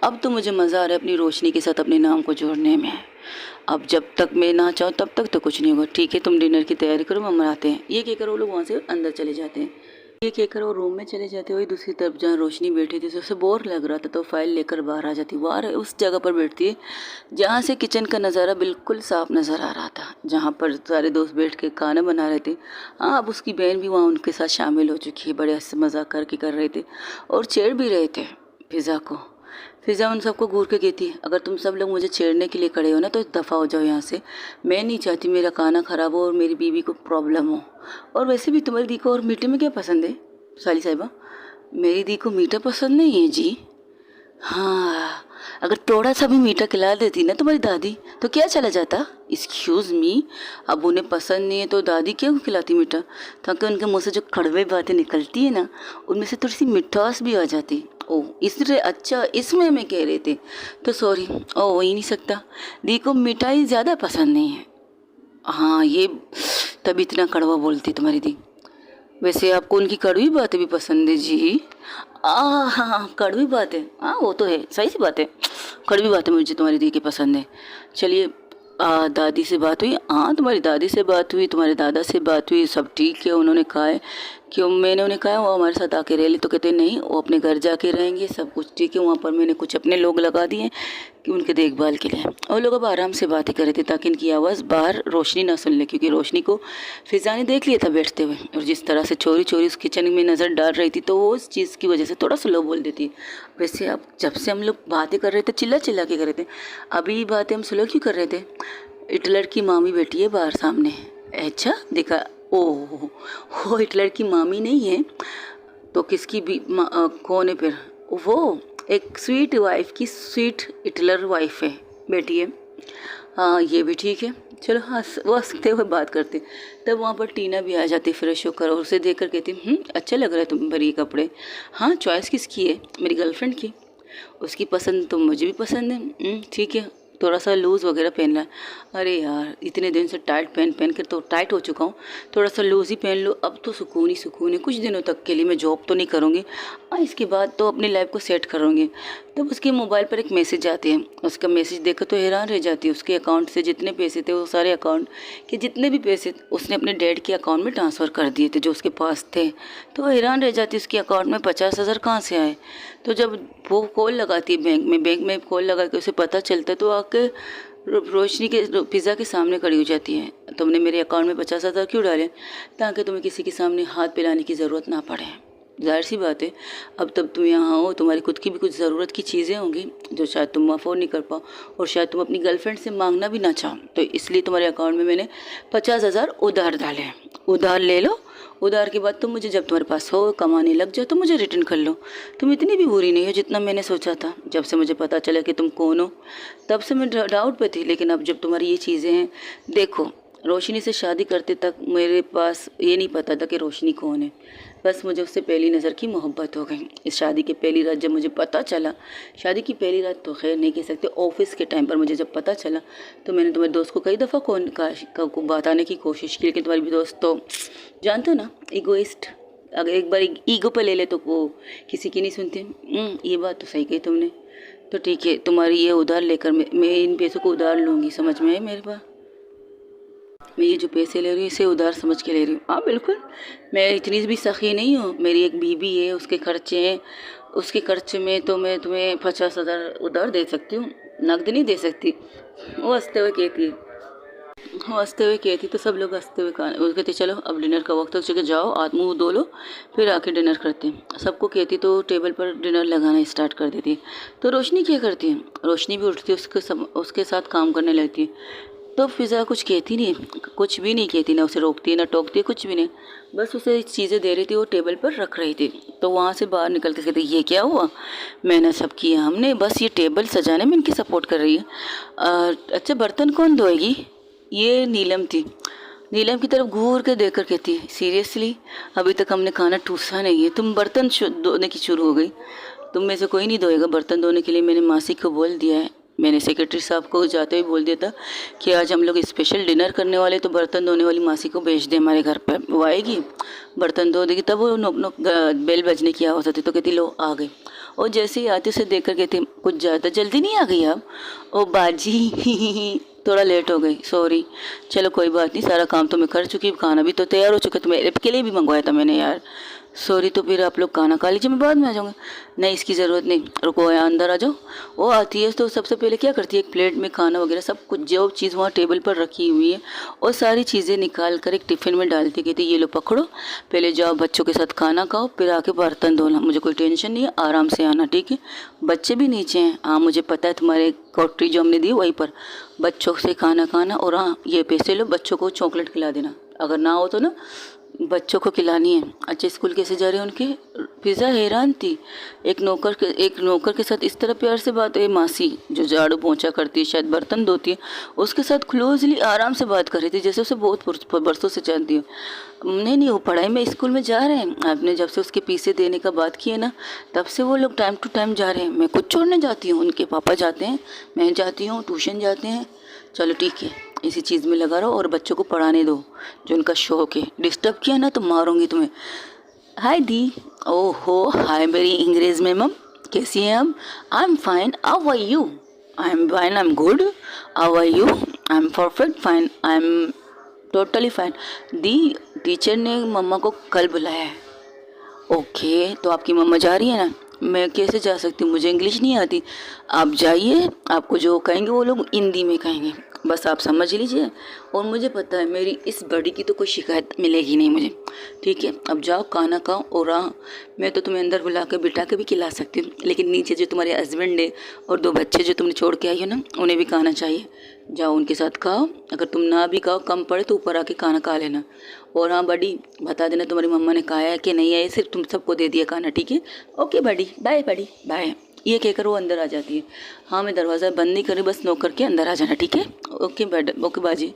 अब तो मुझे मज़ा आ रहा है अपनी रोशनी के साथ अपने नाम को जोड़ने में। अब जब तक मैं ना चाहूँ तब तक तो कुछ नहीं होगा। ठीक है तुम डिनर की तैयारी करो, हम आते हैं। ये क्या करो, लोग वहाँ से अंदर चले जाते हैं। ये कहकर वो रूम में चले जाते। वही दूसरी तरफ जहाँ रोशनी बैठी थी तो उसे बोर लग रहा था, तो फाइल लेकर बाहर आ जाती। बाहर उस जगह पर बैठती है जहाँ से किचन का नज़ारा बिल्कुल साफ नज़र आ रहा था, जहाँ पर सारे दोस्त बैठ के खाना बना रहे थे। हाँ, अब उसकी बहन भी वहाँ उनके साथ शामिल हो चुकी है, बड़े हंसी मजाक करके कर रहे थे और छेड़ भी रहे थे फिज़ा को। फिज़ा उन सबको घूर के कहती है, अगर तुम सब लोग मुझे छेड़ने के लिए खड़े हो ना तो दफ़ा हो जाओ यहाँ से। मैं नहीं चाहती मेरा खाना ख़राब हो और मेरी बीवी को प्रॉब्लम हो। और वैसे भी तुम्हारी दी को और मीठे में क्या पसंद है साली साहिबा? मेरी दी को मीठा पसंद नहीं है जी। हाँ, अगर थोड़ा सा भी मीठा खिला देती ना तुम्हारी दादी तो क्या चला जाता? एक्सक्यूज़ मी, अब उन्हें पसंद नहीं है तो दादी क्यों खिलाती मीठा? ताकि उनके मुंह से जो कड़वे बातें निकलती है ना, उनमें से थोड़ी सी मिठास भी आ जाती। ओह इसलिए, अच्छा इसमें हमें कह रहे थे, तो सॉरी। ओह हो ही नहीं सकता, दी को मिठाई ज़्यादा पसंद नहीं है। हाँ ये, तभी इतना कड़वा बोलती तुम्हारी दी। वैसे आपको उनकी कड़वी बातें भी पसंद है जी? हाँ हाँ, कड़वी बातें, हाँ वो तो है, सही सी बात है। कड़वी बातें मुझे तुम्हारी दी की पसंद है। चलिए, दादी से बात हुई? हाँ, तुम्हारी दादी से बात हुई, तुम्हारे दादा से बात हुई, सब ठीक है। उन्होंने कहा है कि मैंने उन्हें कहा वो हमारे साथ आके रह ले, तो कहते नहीं वो अपने घर जाके रहेंगे, सब कुछ ठीक है। वहाँ पर मैंने कुछ अपने लोग लगा दिए कि उनके देखभाल के लिए। और लोग अब आराम से बातें कर रहे थे ताकि इनकी आवाज़ बाहर रोशनी ना सुन ले, क्योंकि रोशनी को फिज़ा ने देख लिया था बैठते हुए, और जिस तरह से चोरी चोरी उस किचन में नज़र डाल रही थी, तो वो उस चीज़ की वजह से थोड़ा सा लो बोल देती है। वैसे अब जब से हम लोग बातें कर रहे थे चिल्ला चिल्ला के कर रहे थे, अभी बातें हम स्लो क्यों कर रहे थे? हिटलर की मामी बैठी है बाहर सामने। अच्छा देखा? ओह वो हिटलर की मामी नहीं है तो किसकी भी कौन है फिर? वो एक स्वीट वाइफ की स्वीट हिटलर वाइफ है, बेटी है। हाँ ये भी ठीक है। चलो वो हंसते हुए बात करते। तब वहाँ पर टीना भी आ जाती फ्रेश होकर और उसे देखकर कहती, अच्छा लग रहा है तुम पर ये कपड़े। हाँ, चॉइस किसकी है? मेरी गर्लफ्रेंड की। उसकी पसंद तो मुझे भी पसंद है। ठीक है, थोड़ा सा लूज़ वगैरह पहनना है। अरे यार, इतने दिन से टाइट पहन पहन कर तो टाइट हो चुका हूँ, थोड़ा सा लूज़ ही पहन लो। अब तो सुकून ही सुकून है, कुछ दिनों तक के लिए। मैं जॉब तो नहीं करूँगी, इसके बाद तो अपनी लाइफ को सेट करूँगी। तब उसके मोबाइल पर एक मैसेज आती है। उसका मैसेज देखकर तो हैरान रह जाती है। उसके अकाउंट से जितने पैसे थे वो सारे अकाउंट के जितने भी पैसे उसने अपने डैड के अकाउंट में ट्रांसफ़र कर दिए थे जो उसके पास थे। तो हैरान रह जाती है, उसके अकाउंट में 50,000 कहाँ से आए? तो जब वो कॉल लगाती है बैंक में कॉल लगा के उसे पता चलता है, तो आके रोशनी के पिज़्ज़ा के सामने खड़ी हो जाती है। तुमने मेरे अकाउंट में 50,000 क्यों डाले? ताकि तुम्हें किसी के सामने हाथ फैलाने की ज़रूरत ना पड़े। जाहिर सी बात है, अब तब तुम यहाँ हो, तुम्हारी खुद की भी कुछ ज़रूरत की चीज़ें होंगी जो शायद तुम अफोर्ड नहीं कर पाओ, और शायद तुम अपनी गर्लफ्रेंड से मांगना भी ना चाहो। तो इसलिए तुम्हारे अकाउंट में मैंने 50,000 उधार डाले हैं। उधार ले लो, उधार के बाद तुम मुझे जब तुम्हारे पास हो कमाने लग जाओ तो मुझे रिटर्न कर लो। तुम इतनी भी बुरी नहीं हो जितना मैंने सोचा था। जब से मुझे पता चला कि तुम कौन हो तब से मैं डाउट पे थी, लेकिन अब जब तुम्हारी ये चीज़ें हैं, देखो रोशनी से शादी करते तक मेरे पास ये नहीं पता था कि रोशनी कौन है। बस मुझे उससे पहली नज़र की मोहब्बत हो गई। इस शादी की पहली रात जब मुझे पता चला, शादी की पहली रात तो खैर नहीं कह सकते, ऑफिस के टाइम पर मुझे जब पता चला तो मैंने तुम्हारे दोस्त को कई दफ़ा को बताने की कोशिश की, लेकिन तुम्हारी भी दोस्त तो जानते हो ना, ईगोइस्ट। अगर एक बार ईगो पे ले ले तो वो किसी की नहीं सुनते। ये बात तो सही कही तुमने। तो ठीक है, तुम्हारी ये उधार लेकर मैं इन पैसों को उधार लूँगी, समझ में है मेरे पास? मैं ये जो पैसे ले रही हूँ इसे उधार समझ के ले रही हूँ। हाँ बिल्कुल, मैं इतनी भी सखी नहीं हूँ। मेरी एक बीबी है, उसके खर्चे हैं, उसके खर्चे में तो मैं तुम्हें 50,000 उधार दे सकती हूँ, नकद नहीं दे सकती। वो हंसते हुए कहती है, वो हंसते हुए कहती तो सब लोग हंसते हुए कहा, वो कहते चलो अब डिनर का वक्त हो चुका, जाओ हाथ मुँह धो लो फिर आके डिनर करते हैं। सबको कहती तो टेबल पर डिनर लगाना स्टार्ट कर देती। तो रोशनी क्या करती है? रोशनी भी उठती है, उसके साथ काम करने लगती है। तो फिज़ा कुछ कहती नहीं, कुछ भी नहीं कहती, ना उसे रोकती ना टोकती, कुछ भी नहीं, बस उसे चीज़ें दे रही थी, वो टेबल पर रख रही थी। तो वहाँ से बाहर निकल के कहती ये क्या हुआ? मैंने सब किया, हमने बस ये टेबल सजाने में इनकी सपोर्ट कर रही है। अच्छा बर्तन कौन धोएगी? ये नीलम थी। नीलम की तरफ घूर के देखकर कहती है सीरियसली अभी तक हमने खाना ठूसा नहीं है, तुम बर्तन धोने की शुरू हो गई? तुम में से कोई नहीं धोएगा बर्तन धोने के लिए, मैंने मासी को बोल दिया है। मैंने सेक्रेटरी साहब को जाते हुए बोल दिया था कि आज हम लोग स्पेशल डिनर करने वाले, तो बर्तन धोने वाली मासी को भेज दे हमारे घर पे, वो आएगी बर्तन धो देगी। तब वो नोक नोक बेल बजने की आवाज़ होती तो कहती लो आ गई। और जैसे ही आती उसे देख कर कहती कुछ ज़्यादा जल्दी नहीं आ गई आप? ओ बाजी थोड़ा लेट हो गई, सॉरी। चलो कोई बात नहीं, सारा काम तो मैं कर चुकी, खाना भी तो तैयार हो चुका, तो मेरे के लिए भी मंगवाया था मैंने यार, सॉरी, तो फिर आप लोग खाना खा लीजिए, मैं बाद में आ जाऊँगा। नहीं, इसकी ज़रूरत नहीं, रुको यहाँ अंदर आ जाओ। वो आती है तो सबसे पहले क्या करती है, एक प्लेट में खाना वगैरह सब कुछ जो चीज़ वहाँ टेबल पर रखी हुई है और सारी चीज़ें निकाल कर एक टिफ़िन में डालती, कहती ये लो पकड़ो, पहले जाओ बच्चों के साथ खाना खाओ, फिर आके बर्तन धोना, मुझे कोई टेंशन नहीं है, आराम से आना, ठीक है। बच्चे भी नीचे हैं, हाँ मुझे पता है, तुम्हारे कॉटरी जो हमने दी वहीं पर बच्चों से खाना खाना, और हाँ ये पैसे लो, बच्चों को चॉकलेट खिला देना, अगर ना हो तो ना बच्चों को खिलानी है। अच्छा, स्कूल कैसे जा रहे हैं उनके? फिज़ा हैरान थी, एक नौकर के साथ इस तरह प्यार से बात है। मासी जो झाड़ू पोंछा करती है, शायद बर्तन धोती है, उसके साथ क्लोजली आराम से बात कर रही थी, जैसे उसे बहुत बरसों से जानती हो। नहीं, वो पढ़ाई में स्कूल में जा रहे हैं, आपने जब से उसके पीछे देने का बात की है ना, तब से वो लोग टाइम टू टाइम जा रहे हैं। मैं कुछ छोड़ने जाती हूँ, उनके पापा जाते हैं, मैं जाती हूँ, ट्यूशन जाते हैं। चलो ठीक है, इसी चीज़ में लगा रहो और बच्चों को पढ़ाने दो जो उनका शौक है। डिस्टर्ब किया ना तो मारूंगी तुम्हें। हाय दी। ओहो, हाय मेरी अंग्रेज मैम, कैसी हैं आप? I am fine, how are you? I am fine, I am good, how are you? I am perfect fine, I am totally fine. दी, टीचर ने मम्मा को कल बुलाया है। ओके, तो आपकी मम्मा जा रही है ना? मैं कैसे जा सकती हूँ, मुझे इंग्लिश नहीं आती। आप जाइए, आपको जो कहेंगे वो लोग हिंदी में कहेंगे, बस आप समझ लीजिए। और मुझे पता है मेरी इस बड़ी की तो कोई शिकायत मिलेगी नहीं मुझे, ठीक है। अब जाओ खाना खाओ, और हाँ मैं तो तुम्हें अंदर बुला के बिठा के भी खिला सकती हूँ, लेकिन नीचे जो तुम्हारे हस्बैंड है और 2 बच्चे जो तुमने छोड़ के आई हो ना, उन्हें भी खाना चाहिए। जाओ उनके साथ खाओ, अगर तुम ना भी खाओ, कम पड़े तो ऊपर आके खाना खा लेना। और हाँ बड़ी, बता देना तुम्हारी मम्मा ने खाया है कि नहीं है, सिर्फ तुम सबको दे दिया खाना, ठीक है। ओके बड़ी, बाय बड़ी, बाय। ये कहकर वो अंदर आ जाती है। हाँ मैं दरवाज़ा बंद नहीं करी, बस नॉक करके अंदर आ जाना, ठीक है। ओके मैडम, ओके बाजी,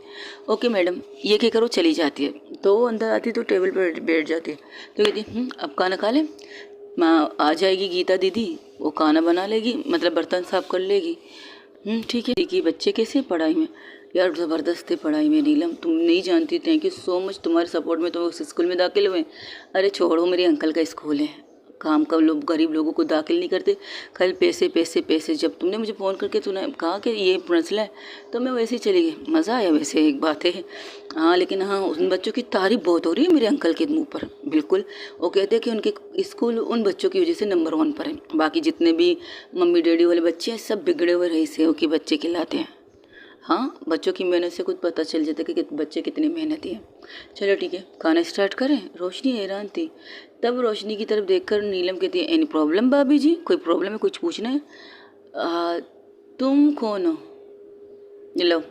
ओके मैडम, ये कहकर वो चली जाती है। तो वो अंदर आती है तो टेबल पर बैठ जाती है, तो कहती अब खाना खा ले। माँ आ जाएगी गीता दीदी, वो खाना बना लेगी, मतलब बर्तन साफ कर लेगी। ठीक है, ठीक है। बच्चे कैसे हैं पढ़ाई में? यार ज़बरदस्त है पढ़ाई में नीलम, तुम नहीं जानती। थैंक यू सो मच, तुम्हारे सपोर्ट में तो उस स्कूल में दाखिल हुए। अरे छोड़ो, मेरे अंकल का स्कूल है, काम का लोग गरीब लोगों को दाखिल नहीं करते, खाली पैसे पैसे पैसे। जब तुमने मुझे फ़ोन करके तूने कहा कि ये मसला है, तो मैं वैसे ही चली गई। मज़ा आया वैसे, एक बात है। हाँ लेकिन हाँ, उन बच्चों की तारीफ बहुत हो रही है मेरे अंकल के मुंह पर, बिल्कुल। वो कहते हैं कि उनके स्कूल उन बच्चों की वजह से नंबर 1 पर है, बाकी जितने भी मम्मी डैडी वाले बच्चे हैं सब बिगड़े हुए रईस हैं के बच्चे कहलाते हैं। हाँ, बच्चों की मेहनत से कुछ पता चल जाता है कि बच्चे कितने मेहनती हैं। चलो ठीक है, खाना स्टार्ट करें। रोशनी हैरान थी, तब रोशनी की तरफ देखकर नीलम कहती है, एनी प्रॉब्लम भाभी जी? कोई प्रॉब्लम है, कुछ पूछना है? तुम कौन हो? लो,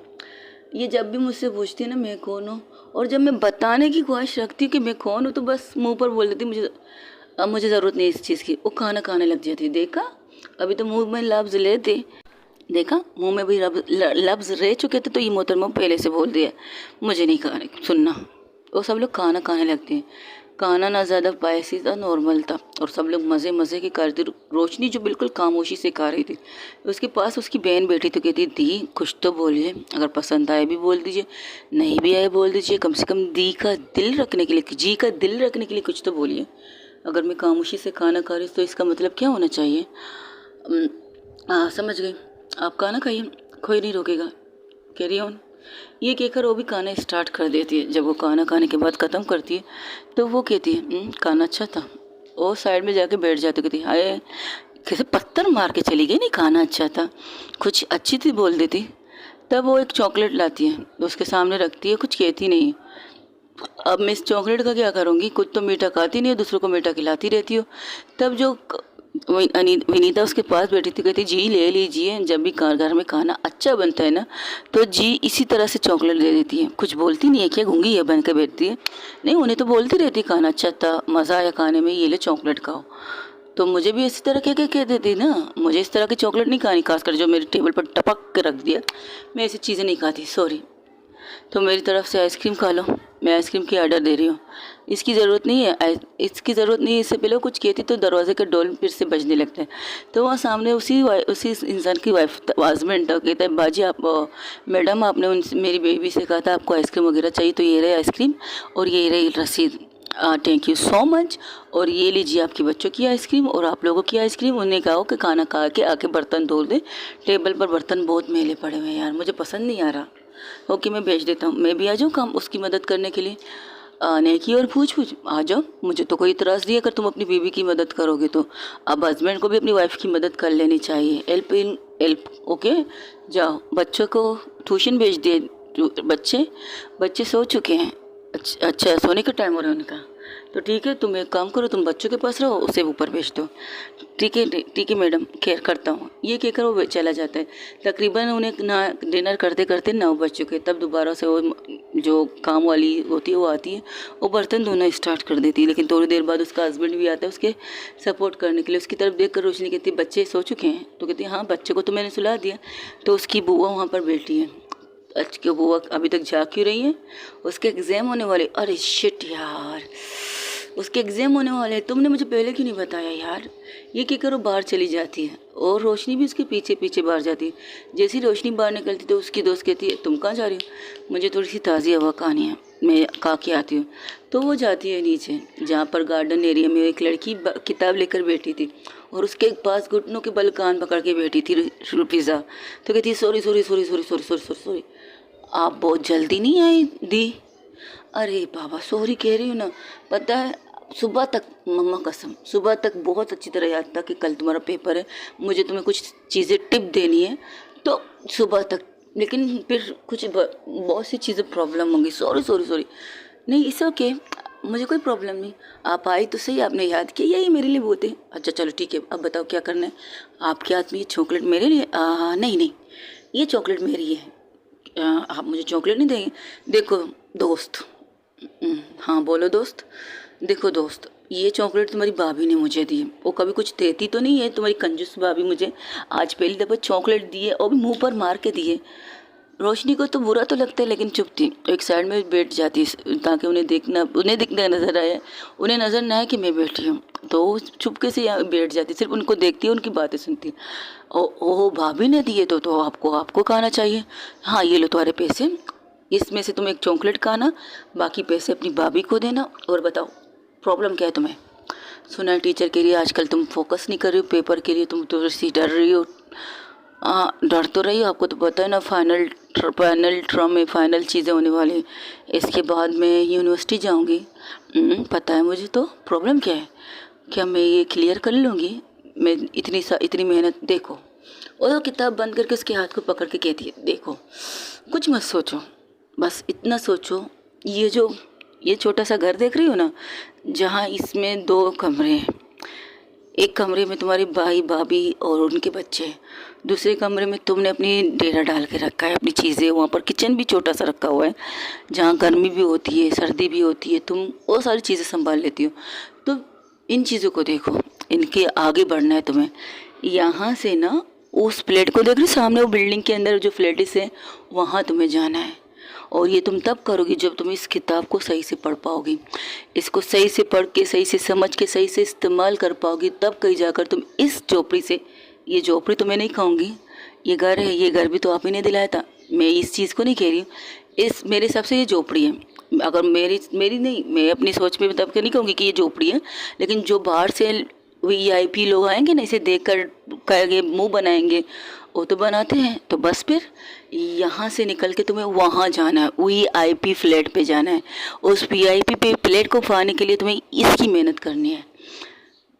ये जब भी मुझसे पूछती है ना मैं कौन हूँ, और जब मैं बताने की ख्वाहिश रखती हूँ कि मैं कौन हूँ, तो बस मुंह पर बोल देती मुझे अब मुझे ज़रूरत नहीं इस चीज़ की। वो खाना खाने लग जाती है। देखा, अभी तो मुंह में लफ्ज़ लेते, देखा मुंह में भी लफ्ज़ रह चुके थे, तो ये मोहतरमा पहले से बोल दिया मुझे नहीं खाने सुनना। वो सब लोग खाना खाने लगते हैं। खाना ना ज़्यादा स्पाइसी था, नॉर्मल था, और सब लोग मज़े मज़े की कर रही थी। रोशनी जो बिल्कुल खामोशी से खा रही थी, उसके पास उसकी बहन बैठी तो कहती दी कुछ तो बोलिए, अगर पसंद आए भी बोल दीजिए, नहीं भी आए बोल दीजिए, कम से कम दी का दिल रखने के लिए, जी का दिल रखने के लिए कुछ तो बोलिए। अगर मैं खामोशी से खाना खा रही तो इसका मतलब क्या होना चाहिए? समझ गई, आप खाना खाइए, कोई नहीं रोकेगा, कैरी ऑन। ये कहकर वो भी खाना स्टार्ट कर देती है। जब वो खाना खाने के बाद ख़त्म करती है तो वो कहती है खाना अच्छा था। वो साइड में जाके बैठ जाती, कहती हाय, कैसे पत्थर मार के चली गई, नहीं खाना अच्छा था, कुछ अच्छी थी बोल देती। तब वो एक चॉकलेट लाती है, उसके सामने रखती है, कुछ कहती नहीं। अब मैं इस चॉकलेट का क्या करूँगी, कुछ तो मीठा खाती नहीं है, दूसरों को मीठा खिलाती रहती हो। तब जो विनीता उसके पास बैठी थी, कहती जी ले लीजिए, जब भी घर में खाना अच्छा बनता है ना तो जी इसी तरह से चॉकलेट दे देती है। कुछ बोलती नहीं है क्या, गूंगी है बन के बैठती है? नहीं, उन्हें तो बोलती रहती खाना अच्छा था, मज़ा आया खाने में, ये ले चॉकलेट खाओ। तो मुझे भी इसी तरह कह देती ना, मुझे इस तरह की चॉकलेट नहीं खानी, खासकर जो मेरे टेबल पर टपक के रख दिया। मैं ऐसी चीज़ें नहीं खाती, सॉरी। तो मेरी तरफ से आइसक्रीम खा लो, मैं आइसक्रीम की ऑर्डर दे रही हूँ। इसकी ज़रूरत नहीं है, इसकी ज़रूरत नहीं है। इससे पहले कुछ कहती तो दरवाजे का डोल फिर से बजने लगता है। तो वहाँ सामने उसी इंसान की वाइफ हस्बैंड कहता है, बाजी आप मैडम आपने मेरी बेबी से कहा था आपको आइसक्रीम वगैरह चाहिए, तो ये रहे आइसक्रीम और ये रही रसीद, थैंक यू सो मच। और ये लीजिए आपके बच्चों की आइसक्रीम और आप लोगों की आइसक्रीम। उन्हें कहा कि खाना खा के आके बर्तन धो दे, टेबल पर बर्तन बहुत मैले पड़े हुए हैं यार, मुझे पसंद नहीं आ रहा। ओके मैं भेज देता हूँ, मैं भी आ जाऊँ काम उसकी मदद करने के लिए। आने की और पूछ पूछ आ जाओ, मुझे तो कोई इतराज़ नहीं है अगर तुम अपनी बीवी की मदद करोगे तो। अब हस्बैंड को भी अपनी वाइफ की मदद कर लेनी चाहिए, हेल्प इन हेल्प। ओके, जाओ बच्चों को ट्यूशन भेज दिए। बच्चे बच्चे सो चुके हैं। अच्छा अच्छा, सोने का टाइम हो रहा है उनका, तो ठीक है, तुम एक काम करो, तुम बच्चों के पास रहो, उसे ऊपर भेज दो। ठीक है मैडम, केयर करता हूँ, ये कहकर वो चला जाता है। तकरीबन उन्हें ना डिनर करते करते 9 बज चुके, तब दोबारा से वो जो काम वाली होती है वो आती है, वो बर्तन धोना स्टार्ट कर देती है। लेकिन थोड़ी देर बाद उसका हस्बैंड भी आता है उसके सपोर्ट करने के लिए। उसकी तरफ देख कर रोशनी कहती है बच्चे सो चुके हैं, तो कहती है हाँ बच्चे को तो मैंने सुला दिया। तो उसकी बुआ वहाँ पर बैठी है। अच्छा, कि बुआ अभी तक जाग क्यों रही है? उसके एग्ज़ाम होने वाले। अरे शिट यार, उसके एग्ज़ाम होने वाले हैं, तुमने मुझे पहले क्यों नहीं बताया यार? ये क्या करो, बाहर चली जाती है और रोशनी भी उसके पीछे पीछे बाहर जाती है। जैसे ही रोशनी बाहर निकलती तो उसकी दोस्त कहती है तुम कहाँ जा रही हो? मुझे थोड़ी सी ताज़ी हवा खानी है, मैं खा के आती हूँ। तो वो जाती है नीचे, जहाँ पर गार्डन एरिया में एक लड़की किताब लेकर बैठी थी और उसके पास घुटनों के बल कान पकड़ के बैठी थी रुफीज़ा। तो कहती है sorry sorry sorry sorry sorry sorry sorry sorry, आप बहुत जल्दी नहीं आई दी? अरे बाबा सॉरी कह रही हूँ ना, पता है सुबह तक, मम्मा कसम, सुबह तक बहुत अच्छी तरह याद था कि कल तुम्हारा पेपर है, मुझे तुम्हें कुछ चीज़ें टिप देनी है, तो सुबह तक, लेकिन फिर कुछ बहुत सी चीज़ें प्रॉब्लम होंगी, सॉरी सॉरी सॉरी। नहीं इट्स ओके, मुझे कोई प्रॉब्लम नहीं, आप आई तो सही, आपने याद किया, यही मेरे लिए बहुत है। अच्छा चलो ठीक है, अब बताओ क्या करना है? आपके हाथ में ये चॉकलेट मेरे लिए? नहीं नहीं, ये चॉकलेट मेरी है। आप मुझे चॉकलेट नहीं देंगे? देखो दोस्त, हाँ बोलो दोस्त। देखो दोस्त, ये चॉकलेट तुम्हारी भाभी ने मुझे दी है, वो कभी कुछ देती तो नहीं है, तुम्हारी कंजूस भाभी मुझे आज पहली दफ़ा चॉकलेट दी है और भी मुंह पर मार के दी है। रोशनी को तो बुरा तो लगता है लेकिन चुप थी, एक साइड में बैठ जाती ताकि उन्हें दिखना नजर आए, उन्हें नज़र ना आए कि मैं बैठी हूँ, तो वो चुपके से यहाँ बैठ जाती, सिर्फ उनको देखती है, उनकी बातें सुनती है। ओ भाभी ने दिए तो आपको खाना चाहिए। हाँ ये लो तुम्हारे पैसे, इसमें से तुम एक चॉकलेट खाना, बाकी पैसे अपनी भाभी को देना। और बताओ प्रॉब्लम क्या है तुम्हें? सुना है टीचर के लिए आजकल तुम फोकस नहीं कर रही हो, पेपर के लिए तुम थोड़ी सी डर रही हो। हाँ डर तो रही हो, आपको तो पता है ना, फाइनल टर्म में फाइनल चीज़ें होने वाली हैं, इसके बाद मैं यूनिवर्सिटी जाऊंगी। पता है मुझे, तो प्रॉब्लम क्या है? क्या मैं ये क्लियर कर लूँगी? मैं इतनी मेहनत, देखो। और वो किताब बंद करके उसके हाथ को पकड़ के कहती है देखो, कुछ मत सोचो, बस इतना सोचो, ये छोटा सा घर देख रही हो ना, जहाँ इसमें 2 कमरे हैं, एक कमरे में तुम्हारे भाई भाभी और उनके बच्चे, दूसरे कमरे में तुमने अपनी डेरा डाल के रखा है, अपनी चीज़ें, वहाँ पर किचन भी छोटा सा रखा हुआ है, जहाँ गर्मी भी होती है सर्दी भी होती है, तुम वो सारी चीज़ें संभाल लेती हो। तो इन चीज़ों को देखो, इनके आगे बढ़ना है तुम्हें। यहाँ से ना उस फ्लैट को देख रही सामने, वो बिल्डिंग के अंदर जो फ्लैट्स है, वहाँ तुम्हें जाना है। और ये तुम तब करोगी जब तुम इस किताब को सही से पढ़ पाओगी, इसको सही से पढ़ के, सही से समझ के, सही से इस्तेमाल कर पाओगी, तब कहीं जाकर तुम इस झोपड़ी से, ये झोपड़ी तो मैं नहीं कहूँगी, ये घर है, ये घर भी तो आप ही ने दिलाया था, मैं इस चीज़ को नहीं कह रही हूँ, इस मेरे हिसाब से ये झोपड़ी है। अगर मेरी नहीं, मैं अपनी सोच में मतलब के नहीं कहूँगी कि ये झोपड़ी है, लेकिन जो बाहर से वीआईपी लोग आएंगे ना, इसे देख कर कहेंगे, मुँह बनाएंगे, वो तो बनाते हैं। तो बस फिर यहाँ से निकल के तुम्हें वहाँ जाना है, वीआईपी फ्लैट पे जाना है। उस वीआईपी पे फ्लैट को पाने के लिए तुम्हें इसकी मेहनत करनी है।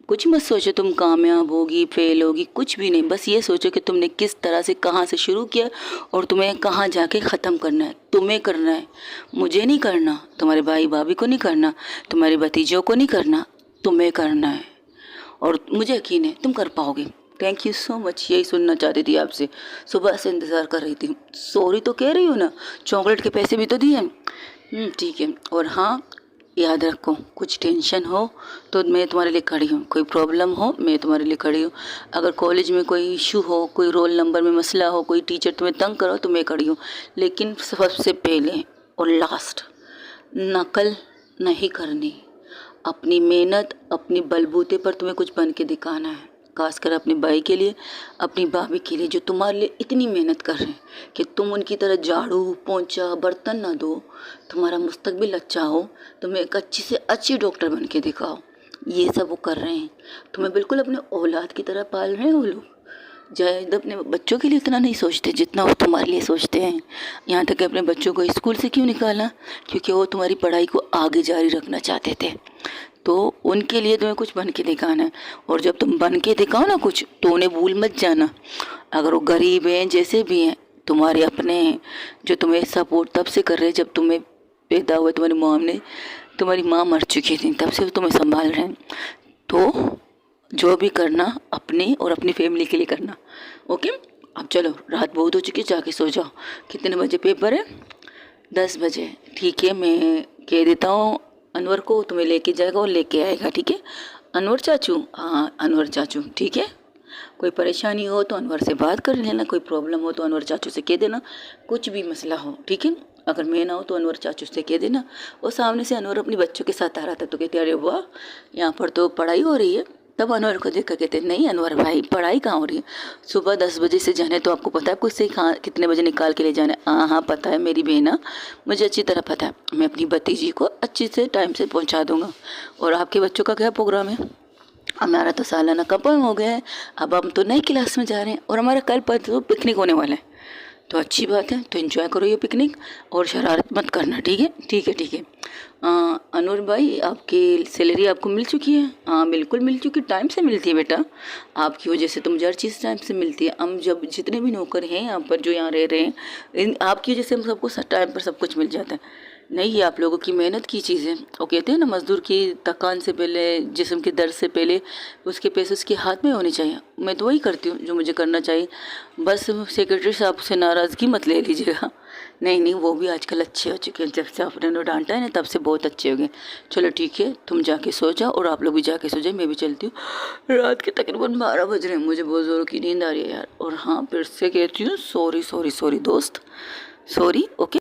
कुछ मत सोचो तुम कामयाब होगी फेल होगी, कुछ भी नहीं, बस ये सोचो कि तुमने किस तरह से कहाँ से शुरू किया और तुम्हें कहाँ जाके ख़त्म करना है, तुम्हें करना है, मुझे नहीं करना, तुम्हारे भाई भाभी को नहीं करना, तुम्हारे भतीजों को नहीं करना, तुम्हें करना है। और मुझे यकीन है तुम कर पाओगे। थैंक यू सो मच, यही सुनना चाहती थी आपसे, सुबह से इंतज़ार कर रही थी। सॉरी तो कह रही हूँ ना, चॉकलेट के पैसे भी तो दिए। ठीक है, और हाँ याद रखो, कुछ टेंशन हो तो मैं तुम्हारे लिए खड़ी हूँ, कोई प्रॉब्लम हो मैं तुम्हारे लिए खड़ी हूँ, अगर कॉलेज में कोई इशू हो, कोई रोल नंबर में मसला हो, कोई टीचर तुम्हें तंग करो तो मैं खड़ी हूँ। लेकिन सबसे पहले और लास्ट, नकल नहीं करनी, अपनी मेहनत, अपनी बलबूते पर तुम्हें कुछ बन के दिखाना है, खासकर अपने भाई के लिए, अपनी भाभी के लिए, जो तुम्हारे लिए इतनी मेहनत कर रहे हैं कि तुम उनकी तरह झाड़ू पोंछा बर्तन ना दो, तुम्हारा मुस्तकबिल अच्छा हो, तुम्हें एक अच्छी से अच्छी डॉक्टर बन के दिखाओ। ये सब वो कर रहे हैं, तुम्हें बिल्कुल अपने औलाद की तरह पाल रहे हैं वो लोग। शायद अपने बच्चों के लिए इतना नहीं सोचते जितना वो तुम्हारे लिए सोचते हैं। यहाँ तक कि अपने बच्चों को स्कूल से क्यों निकाला, क्योंकि वो तुम्हारी पढ़ाई को आगे जारी रखना चाहते थे। तो उनके लिए तुम्हें कुछ बन के दिखाना है, और जब तुम बन के दिखाओ ना कुछ, तो उन्हें भूल मत जाना। अगर वो गरीब हैं, जैसे भी हैं, तुम्हारे अपने हैं, जो तुम्हें सपोर्ट तब से कर रहे हैं जब तुम्हें पैदा हुए तुम्हारी माँ मर चुकी थी, तब से वो तुम्हें संभाल रहे हैं। तो जो भी करना अपने और अपनी फैमिली के लिए करना। ओके, अब चलो, रात बहुत हो चुकी है, जाके सो जाओ। कितने बजे पेपर है? 10 बजे। ठीक है, मैं कह देता हूँ अनवर को, तुम्हें लेके जाएगा और लेके आएगा। ठीक है अनवर चाचू? हाँ अनवर चाचू, ठीक है। कोई परेशानी हो तो अनवर से बात कर लेना, कोई प्रॉब्लम हो तो अनवर चाचू से कह देना, कुछ भी मसला हो, ठीक है। अगर मैं ना हो तो अनवर चाचू से कह देना। और सामने से अनवर अपने बच्चों के साथ आ रहा था, तो कहते अरे वाह, यहाँ पर तो पढ़ाई हो रही है। तब अनवर को देख कर कहते नहीं अनवर भाई, पढ़ाई कहाँ हो रही है, सुबह 10 बजे से जाने, तो आपको पता है आपको इससे कहाँ कितने बजे निकाल के ले जाना है? हाँ हाँ पता है मेरी बहना, मुझे अच्छी तरह पता है। मैं अपनी भतीजी को अच्छी से टाइम से पहुँचा दूँगा। और आपके बच्चों का क्या प्रोग्राम है? हमारा तो सालाना कंफर्म हो गया है, अब हम तो नई क्लास में जा रहे हैं, और हमारा कल परसों पिकनिक होने वाला है। तो अच्छी बात है, तो एंजॉय करो ये पिकनिक, और शरारत मत करना, ठीक है? ठीक है ठीक है। अनूर भाई, आपकी सैलरी आपको मिल चुकी है? हाँ बिल्कुल मिल चुकी, टाइम से मिलती है बेटा, आपकी वजह से तो मुझे हर चीज़ टाइम से मिलती है। हम जब जितने भी नौकर हैं यहाँ पर जो यहाँ रह रहे हैं, आपकी वजह से हम सबको टाइम पर सब कुछ मिल जाता है। नहीं, ये आप लोगों की मेहनत की चीज़ है। वो कहते हैं ना, मज़दूर की थकान से पहले, जिस्म के दर्द से पहले उसके पैसे उसके हाथ में होने चाहिए। मैं तो वही करती हूँ जो मुझे करना चाहिए। बस सेक्रेटरी साहब से नाराज़गी मत ले लीजिएगा। नहीं नहीं, वो भी आजकल अच्छे हो चुके हैं, जब से आपने उन्हें डांटा है ना तब से बहुत अच्छे हो गए। चलो ठीक है, तुम जाके सो जाओ, और आप लोग भी जाके सो जाओ, मैं भी चलती हूँ। रात के तकरीबन 12 बज रहे हैं, मुझे बहुत ज़ोरों की नींद आ रही है यार। और हाँ, फिर से कहती हूँ सॉरी सॉरी सॉरी दोस्त, सॉरी। ओके।